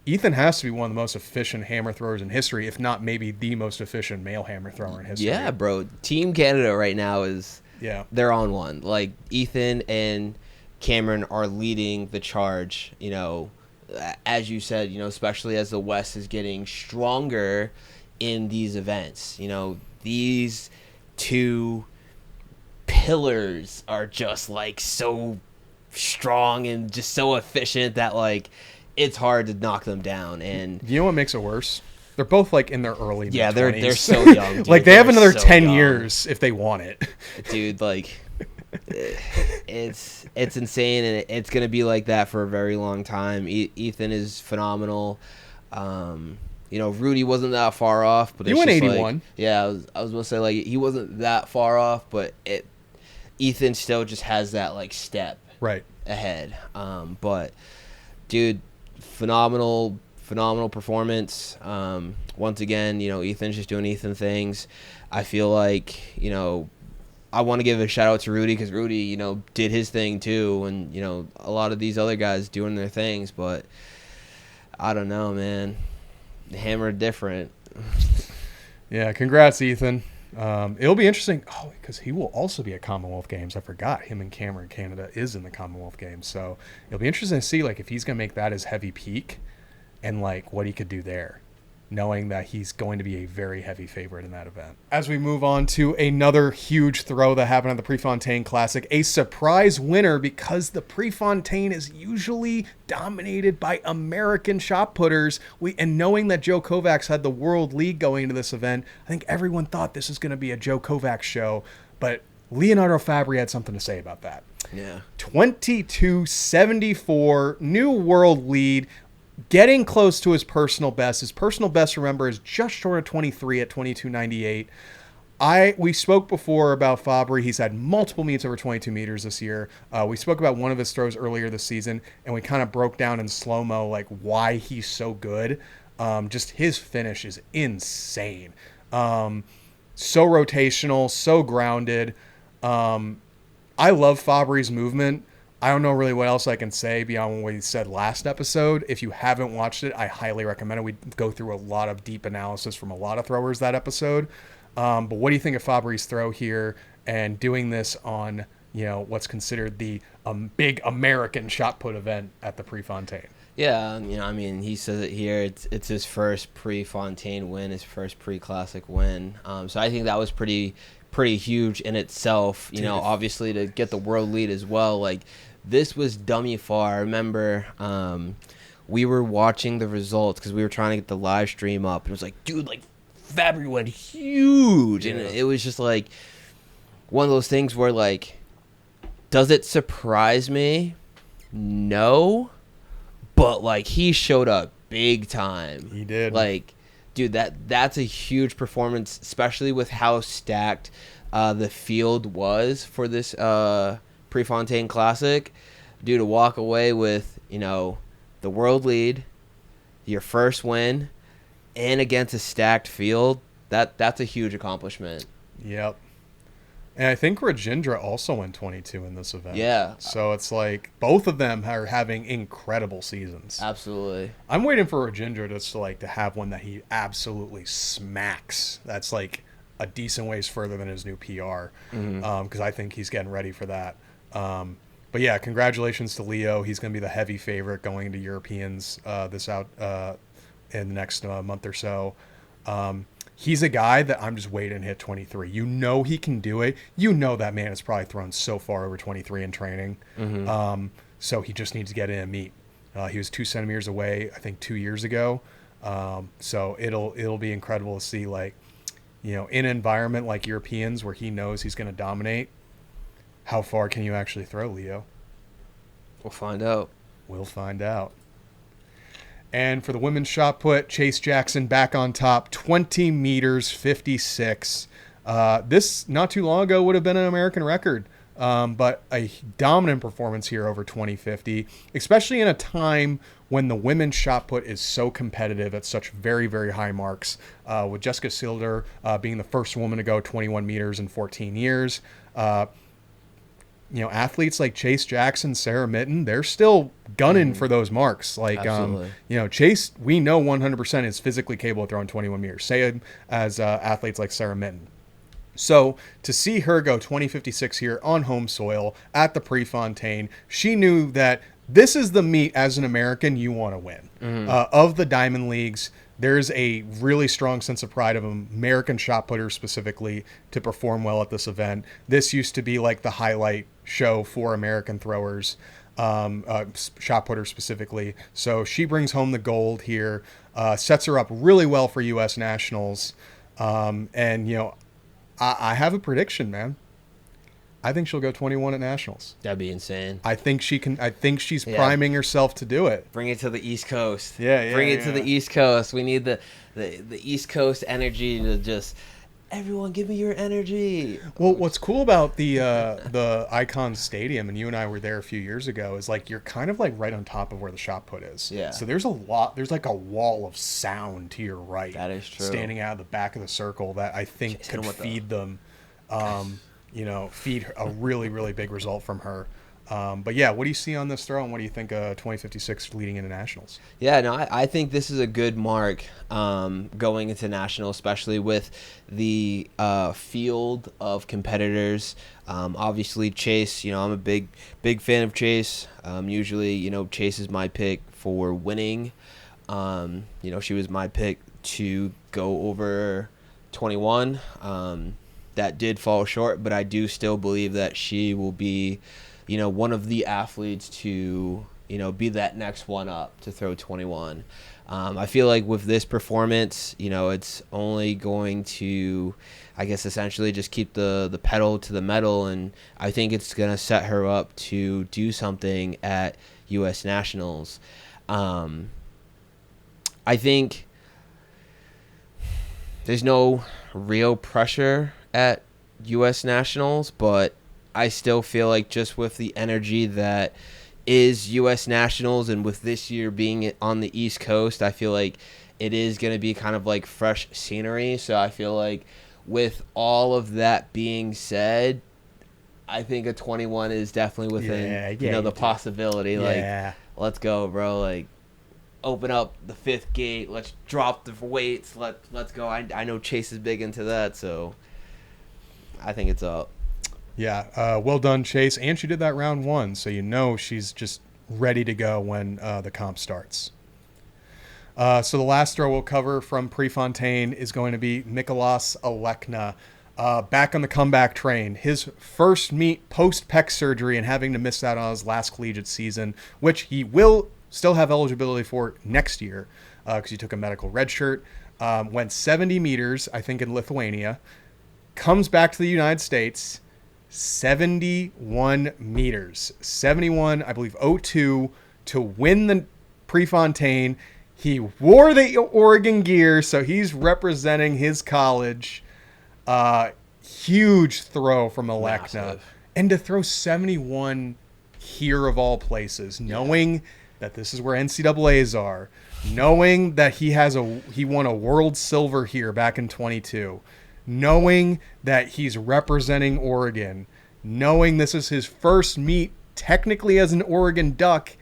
S1: has to be one of the most efficient hammer throwers in history, if not maybe the most efficient male hammer thrower in history.
S2: Yeah, bro. Team Canada right now is... Yeah, they're on one. Like, Ethan and Camryn are leading the charge, as you said, especially as the West is getting stronger in these events. These two pillars are just, like, so strong and just so efficient that, like, it's hard to knock them down. And
S1: you know what makes it worse? They're both like in their early
S2: mid-20s.
S1: They're
S2: so young. Dude.
S1: Like, they have another 10 years if they want it.
S2: Dude, like, it's insane, and it's gonna be like that for a very long time. Ethan is phenomenal. Rudy wasn't that far off, but
S1: he went 81.
S2: Like, yeah, I was gonna say, like, he wasn't that far off, but Ethan still just has that, like, step
S1: right
S2: ahead. But dude, phenomenal performance. Once again, Ethan's just doing Ethan things. I feel like, I want to give a shout out to Rudy, because Rudy, did his thing too, and a lot of these other guys doing their things, but I don't know, man. The hammer different.
S1: Yeah, congrats, Ethan. It'll be interesting. Oh, because he will also be at Commonwealth Games. I forgot him and Camryn Canada is in the Commonwealth Games, so it'll be interesting to see, like, if he's gonna make that his heavy peak, and like what he could do there. knowing that he's going to be a very heavy favorite in that event. As we move on to another huge throw that happened at the Prefontaine Classic, a surprise winner, because the Prefontaine is usually dominated by American shot putters. And knowing that Joe Kovacs had the World League going into this event, I think everyone thought this was going to be a Joe Kovacs show, but Leonardo Fabbri had something to say about that.
S2: Yeah.
S1: 22.74, new world lead, getting close to his personal best. His personal best, remember, is just short of 23 at 22.98. We spoke before about Fabbri. He's had multiple meets over 22 meters this year. We spoke about one of his throws earlier this season, and we kind of broke down in slow-mo like why he's so good. Just his finish is insane. So rotational, so grounded. I love Fabbri's movement. I don't know really what else I can say beyond what we said last episode. If you haven't watched it, I highly recommend it. We go through a lot of deep analysis from a lot of throwers that episode. But what do you think of Fabbri's throw here and doing this on, what's considered the big American shot put event at the Prefontaine?
S2: Yeah, he says it here. It's his first Prefontaine win, his first pre-classic win. So I think that was pretty huge in itself. Obviously to get the world lead as well. Like, this was dummy far. I remember we were watching the results because we were trying to get the live stream up. And it was like, dude, like, Fabbri went huge. Yeah. And it was just like one of those things where, like, does it surprise me? No. But, like, he showed up big time.
S1: He did.
S2: Like, dude, that's a huge performance, especially with how stacked the field was for this Prefontaine Classic. Dude, to walk away with, the world lead, your first win, and against a stacked field, that's a huge accomplishment.
S1: Yep. And I think Rajindra also went 22 in this event.
S2: Yeah.
S1: So it's like both of them are having incredible seasons.
S2: Absolutely.
S1: I'm waiting for Rajindra to have one that he absolutely smacks. That's like a decent ways further than his new PR. Because I think he's getting ready for that. But yeah, congratulations to Leo. He's going to be the heavy favorite going into Europeans in the next month or so. He's a guy that I'm just waiting to hit 23. He can do it. That man has probably thrown so far over 23 in training. So he just needs to get in and meet. He was 2 centimeters away, I think, 2 years ago. So it'll be incredible to see, like, in an environment like Europeans where he knows he's going to dominate. How far can you actually throw, Leo?
S2: We'll find out.
S1: We'll find out. And for the women's shot put, Chase Jackson back on top, 20 meters, 56. This, not too long ago, would have been an American record. But a dominant performance here over 2050, especially in a time when the women's shot put is so competitive at such very, very high marks, with Jessica Silder being the first woman to go 21 meters in 14 years. Athletes like Chase Jackson, Sarah Mitten, they're still gunning for those marks. Like, Chase, we know 100% is physically capable of throwing 21 meters, same as athletes like Sarah Mitten. So to see her go 20.56 here on home soil at the Prefontaine, she knew that this is the meet as an American you want to win. Of the Diamond Leagues, there's a really strong sense of pride of American shot putters specifically to perform well at this event. This used to be like the highlight show for American throwers, shot putters specifically. So she brings home the gold here, sets her up really well for U.S. Nationals. I have a prediction, man. I think she'll go 21 at Nationals.
S2: That'd be insane.
S1: I think she can. I think she's priming herself to do it.
S2: Bring it to the East Coast.
S1: Bring
S2: it to the East Coast. We need the East Coast energy to just, everyone give me your energy.
S1: Well, what's cool about the Icon Stadium, and you and I were there a few years ago, is like you're kind of like right on top of where the shot put is. Yeah. So there's like a wall of sound to your right.
S2: That is true.
S1: Standing out of the back of the circle that I think could feed them. Feed a really, really big result from her. But yeah, what do you see on this throw, and what do you think 2056 leading into Nationals?
S2: Yeah, no, I think this is a good mark going into Nationals, especially with the field of competitors. Obviously, Chase, I'm a big fan of Chase. Usually, Chase is my pick for winning. She was my pick to go over 21. That did fall short, but I do still believe that she will be, one of the athletes to, be that next one up to throw 21. I feel like with this performance, it's only going to, I guess, essentially just keep the pedal to the metal, and I think it's going to set her up to do something at U.S. Nationals. I think there's no real pressure at U.S. Nationals, but I still feel like just with the energy that is U.S. Nationals, and with this year being on the East Coast, I feel like it is going to be kind of like fresh scenery. So I feel like with all of that being said, I think a 21 is definitely within the possibility. Like, let's go, bro. Like, open up the fifth gate. Let's drop the weights. Let's go. I know Chase is big into that, so I think it's up.
S1: Yeah, well done, Chase. And she did that round one, so she's just ready to go when the comp starts. So the last throw we'll cover from Prefontaine is going to be Mykolas Alekna. Back on the comeback train. His first meet post-pec surgery and having to miss out on his last collegiate season, which he will still have eligibility for next year because he took a medical red shirt. Went 70 meters, I think, in Lithuania. Comes back to the United States, 71 meters. 71, I believe, 02 to win the Prefontaine. He wore the Oregon gear, so he's representing his college. Huge throw from Alekna.
S2: Massive.
S1: And to throw 71 here of all places, knowing that this is where NCAAs are, knowing that he won a world silver here back in 22, knowing that he's representing Oregon, knowing this is his first meet technically as an Oregon Duck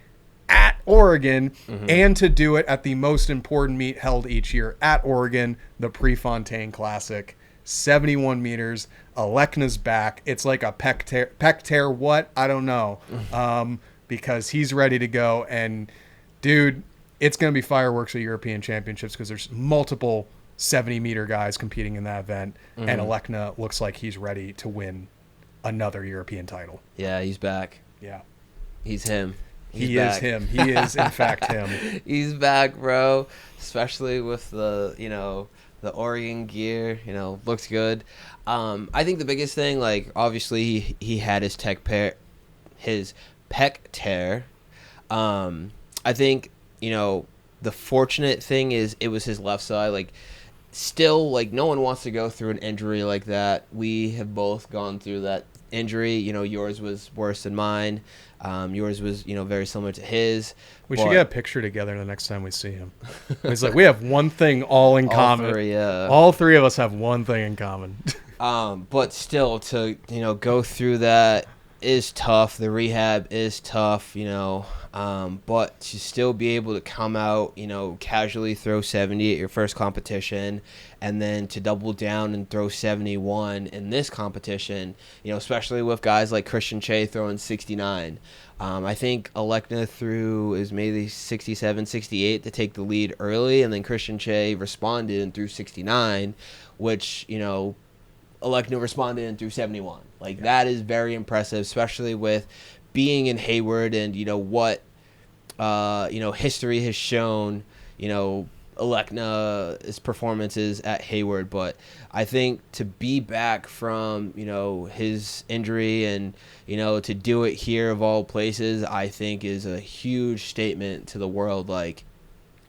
S1: at Oregon, and to do it at the most important meet held each year at Oregon, the Prefontaine Classic. 71 meters. Alekna's back. It's like a pec tear. What? I don't know. Because he's ready to go. And, dude, it's going to be fireworks at European Championships because there's multiple 70-meter guys competing in that event. And Alekna looks like he's ready to win another European title.
S2: Yeah, he's back.
S1: Yeah.
S2: He's him.
S1: He is him. He is, in fact, him.
S2: He's back, bro. Especially with the Oregon gear, looks good. I think the biggest thing, like, obviously he had his pec tear. I think, the fortunate thing is it was his left side. Like, still, like, no one wants to go through an injury like that. We have both gone through that injury. Yours was worse than mine. Yours was, very similar to his.
S1: We should get a picture together the next time we see him. It's like we have one thing all in common. All three of us have one thing in common.
S2: But still, to go through that is tough. The rehab is tough. But to still be able to come out, casually throw 70 at your first competition, and then to double down and throw 71 in this competition, especially with guys like Christian Che throwing 69. I think Alekna threw is maybe 67, 68 to take the lead early, and then Christian Che responded and threw 69, which, Alekna responded and threw 71. That is very impressive, especially with being in Hayward and, what, history has shown, Alekna's performances at Hayward. But I think to be back from, his injury and, to do it here of all places, I think is a huge statement to the world. Like,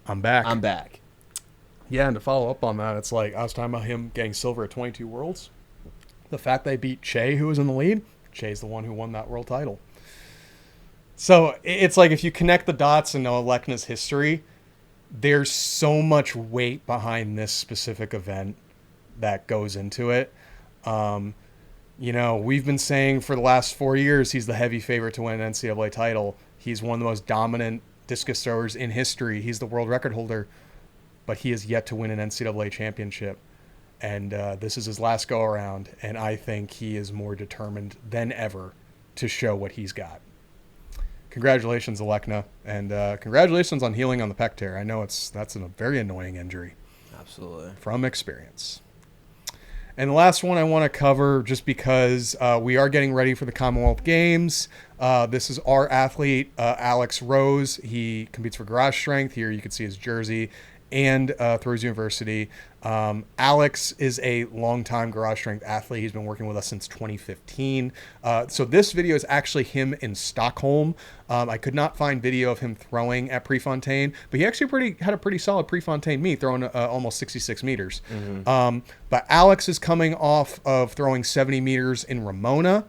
S1: I'm back.
S2: I'm back.
S1: Yeah, and to follow up on that, it's like I was talking about him getting silver at 22 Worlds. The fact they beat Che, who was in the lead, Che's the one who won that world title. So it's like if you connect the dots and know Alekna's history, there's so much weight behind this specific event that goes into it. We've been saying for the last 4 years he's the heavy favorite to win an NCAA title. He's one of the most dominant discus throwers in history. He's the world record holder, but he has yet to win an NCAA championship. And this is his last go-around, and I think he is more determined than ever to show what he's got. Congratulations, Alekna, and congratulations on healing on the pec tear. I know that's a very annoying injury.
S2: Absolutely.
S1: From experience. And the last one I want to cover, just because we are getting ready for the Commonwealth Games. This is our athlete, Alex Rose. He competes for garage strength. Here you can see his jersey and Throws University. Alex is a longtime garage strength athlete. He's been working with us since 2015. So this video is actually him in Stockholm. I could not find video of him throwing at Prefontaine, but he actually had a pretty solid Prefontaine meet, throwing almost 66 meters. But Alex is coming off of throwing 70 meters in Ramona.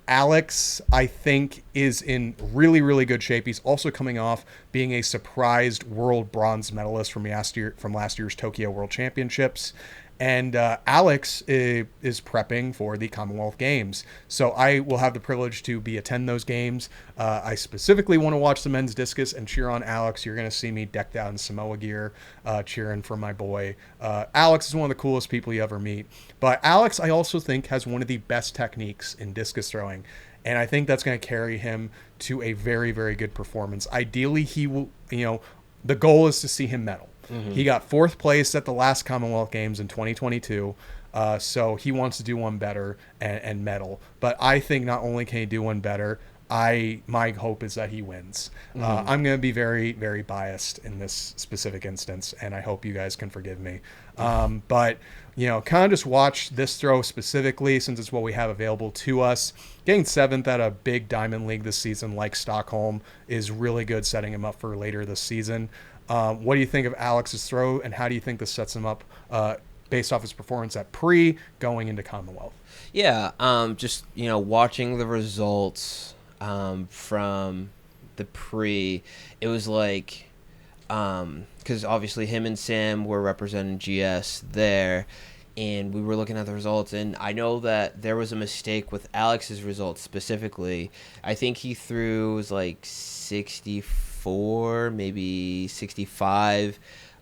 S1: Alex, I think, is in really, really good shape. He's also coming off being a surprised world bronze medalist from last year's Tokyo World Championships. And Alex is prepping for the Commonwealth Games. So I will have the privilege to attend those games. I specifically want to watch the men's discus and cheer on Alex. You're going to see me decked out in Samoa gear, cheering for my boy. Alex is one of the coolest people you ever meet. But Alex, I also think, has one of the best techniques in discus throwing. And I think that's going to carry him to a very, very good performance. Ideally, he will, the goal is to see him medal. He got 4th place at the last Commonwealth Games in 2022. So he wants to do one better and medal. But I think not only can he do one better, my hope is that he wins. I'm going to be very, very biased in this specific instance, and I hope you guys can forgive me. But, kind of just watch this throw specifically, since it's what we have available to us. Getting 7th at a big diamond league this season like Stockholm is really good, setting him up for later this season. What do you think of Alex's throw, and how do you think this sets him up based off his performance at going into Commonwealth?
S2: Yeah, just watching the results from the it was like, because obviously him and Sam were representing GS there, and we were looking at the results, and I know that there was a mistake with Alex's results specifically. I think he threw was like 64, maybe 65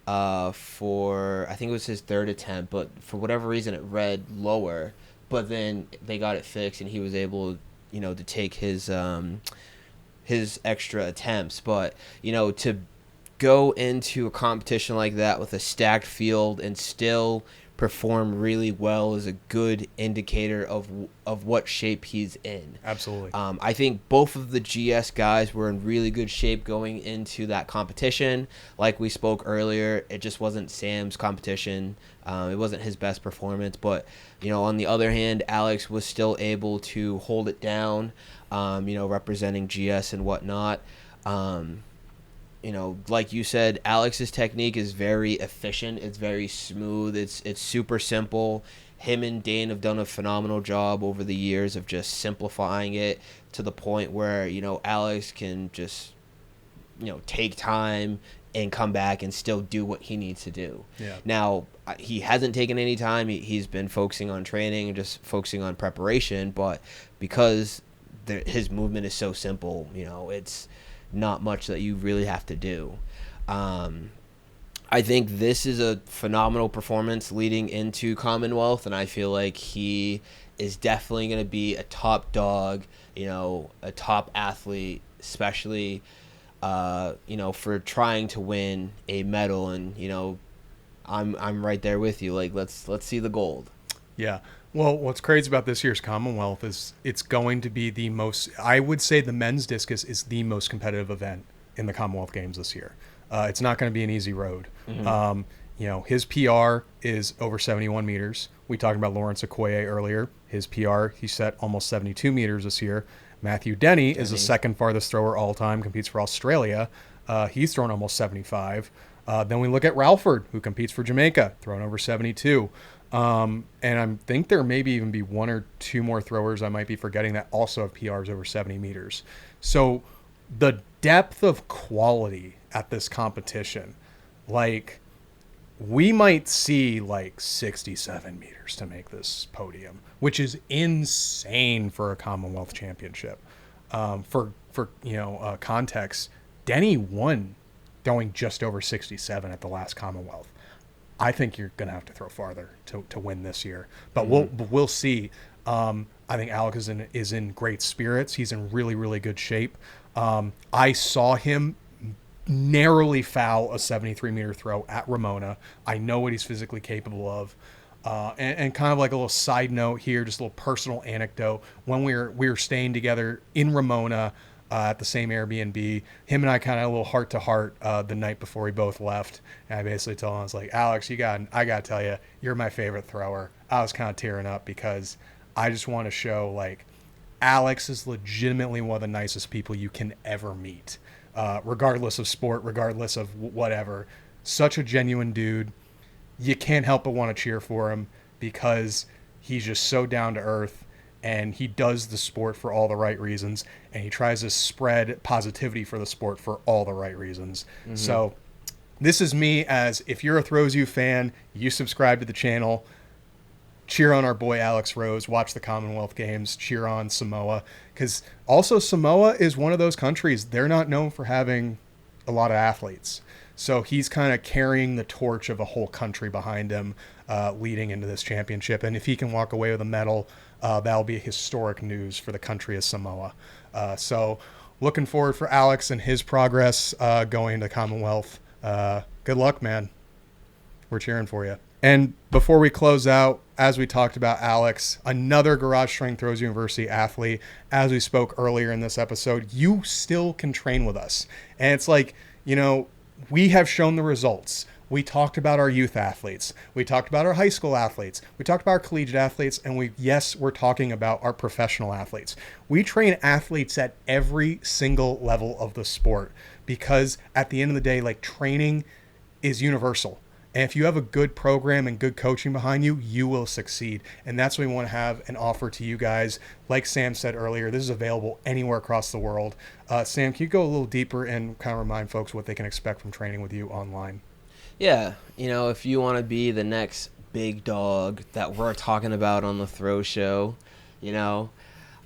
S2: for, I think it was his 3rd attempt, but for whatever reason it read lower. But then they got it fixed, and he was able, to take his extra attempts. But to go into a competition like that with a stacked field and still perform really well is a good indicator of what shape he's in.
S1: Absolutely.
S2: I think both of the GS guys were in really good shape going into that competition. Like we spoke earlier, it just wasn't Sam's competition. It wasn't his best performance, but on the other hand, Alex was still able to hold it down, representing GS and whatnot. Like you said, Alex's technique is very efficient. It's very smooth. It's super simple. Him and Dane have done a phenomenal job over the years of just simplifying it to the point where, Alex can just, take time and come back and still do what he needs to do. Yeah. Now, he hasn't taken any time. He's been focusing on training and just focusing on preparation, but because his movement is so simple, it's not much that you really have to do. I think this is a phenomenal performance leading into Commonwealth, and I feel like he is definitely going to be a top dog, a top athlete, especially, for trying to win a medal. And, I'm right there with you. Like, let's see the gold.
S1: Yeah. Well, what's crazy about this year's Commonwealth is it's going to be the most, I would say the men's discus is the most competitive event in the Commonwealth Games this year. It's not going to be an easy road. His PR is over 71 meters. We talked about Lawrence Okoye earlier. His PR, he set almost 72 meters this year. Matthew Denny is the second farthest thrower all time, competes for Australia. He's thrown almost 75. Then we look at Ralford, who competes for Jamaica, thrown over 72. And I think there maybe even be 1 or 2 more throwers I might be forgetting that also have PRs over 70 meters. So the depth of quality at this competition, like, we might see like 67 meters to make this podium, which is insane for a Commonwealth championship. For context, Denny won going just over 67 at the last Commonwealth. I think you're going to have to throw farther to win this year, but we'll see. I think Alex is in great spirits. He's in really, really good shape. I saw him narrowly foul a 73-meter throw at Ramona. I know what he's physically capable of. And kind of like a little side note here, just a little personal anecdote. When we were staying together in Ramona at the same Airbnb, him and I kind of had a little heart to heart the night before we both left. And I basically told him, I was like, Alex, I got to tell you, you're my favorite thrower. I was kind of tearing up because I just want to show, like, Alex is legitimately one of the nicest people you can ever meet, regardless of sport, regardless of whatever. Such a genuine dude. You can't help but want to cheer for him because he's just so down to earth, and he does the sport for all the right reasons, and he tries to spread positivity for the sport for all the right reasons. Mm-hmm. So this is me, as if you're a Throws You fan, you subscribe to the channel, cheer on our boy Alex Rose, watch the Commonwealth Games, cheer on Samoa, because also Samoa is one of those countries, they're not known for having a lot of athletes. So he's kind of carrying the torch of a whole country behind him leading into this championship. And if he can walk away with a medal, that'll be historic news for the country of Samoa. So looking forward for Alex and his progress going to Commonwealth. Good luck, man. We're cheering for you. And before we close out, as we talked about Alex, another Garage Strength Throws University athlete, as we spoke earlier in this episode, you still can train with us. And it's like, you know, we have shown the results. We talked about our youth athletes. We talked about our high school athletes. We talked about our collegiate athletes. And we're talking about our professional athletes. We train athletes at every single level of the sport because at the end of the day, like, training is universal. And if you have a good program and good coaching behind you, you will succeed. And that's what we want to have and offer to you guys. Like Sam said earlier, this is available anywhere across the world. Sam, can you go a little deeper and kind of remind folks what they can expect from training with you online?
S2: Yeah, you know, if you want to be the next big dog that we're talking about on the Throw Show, you know,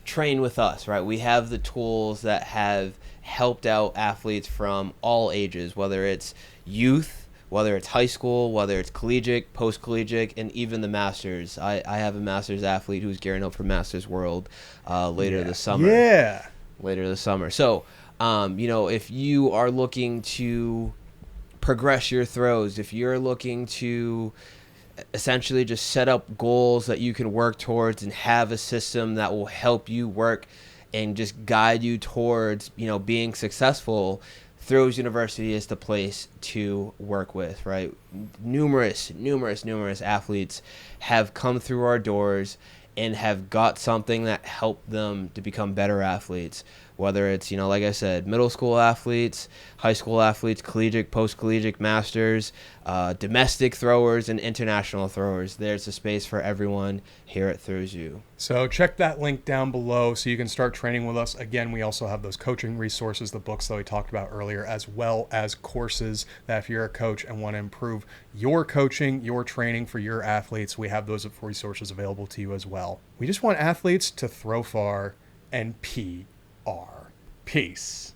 S2: train with us, right? We have the tools that have helped out athletes from all ages, whether it's youth, whether it's high school, whether it's collegiate, post-collegiate, and even the Masters. I have a Masters athlete who's gearing up for Masters World later this summer.
S1: Yeah.
S2: Later this summer. So, you know, if you are looking to progress your throws, if you're looking to essentially just set up goals that you can work towards and have a system that will help you work and just guide you towards, you know, being successful, Throws University is the place to work with, right? Numerous athletes have come through our doors and have got something that helped them to become better athletes. Whether it's, you know, like I said, middle school athletes, high school athletes, collegiate, post-collegiate, masters, domestic throwers, and international throwers. There's a space for everyone here at Throws U.
S1: So check that link down below so you can start training with us. Again, we also have those coaching resources, the books that we talked about earlier, as well as courses that if you're a coach and want to improve your coaching, your training for your athletes, we have those resources available to you as well. We just want athletes to throw far and PR. Peace.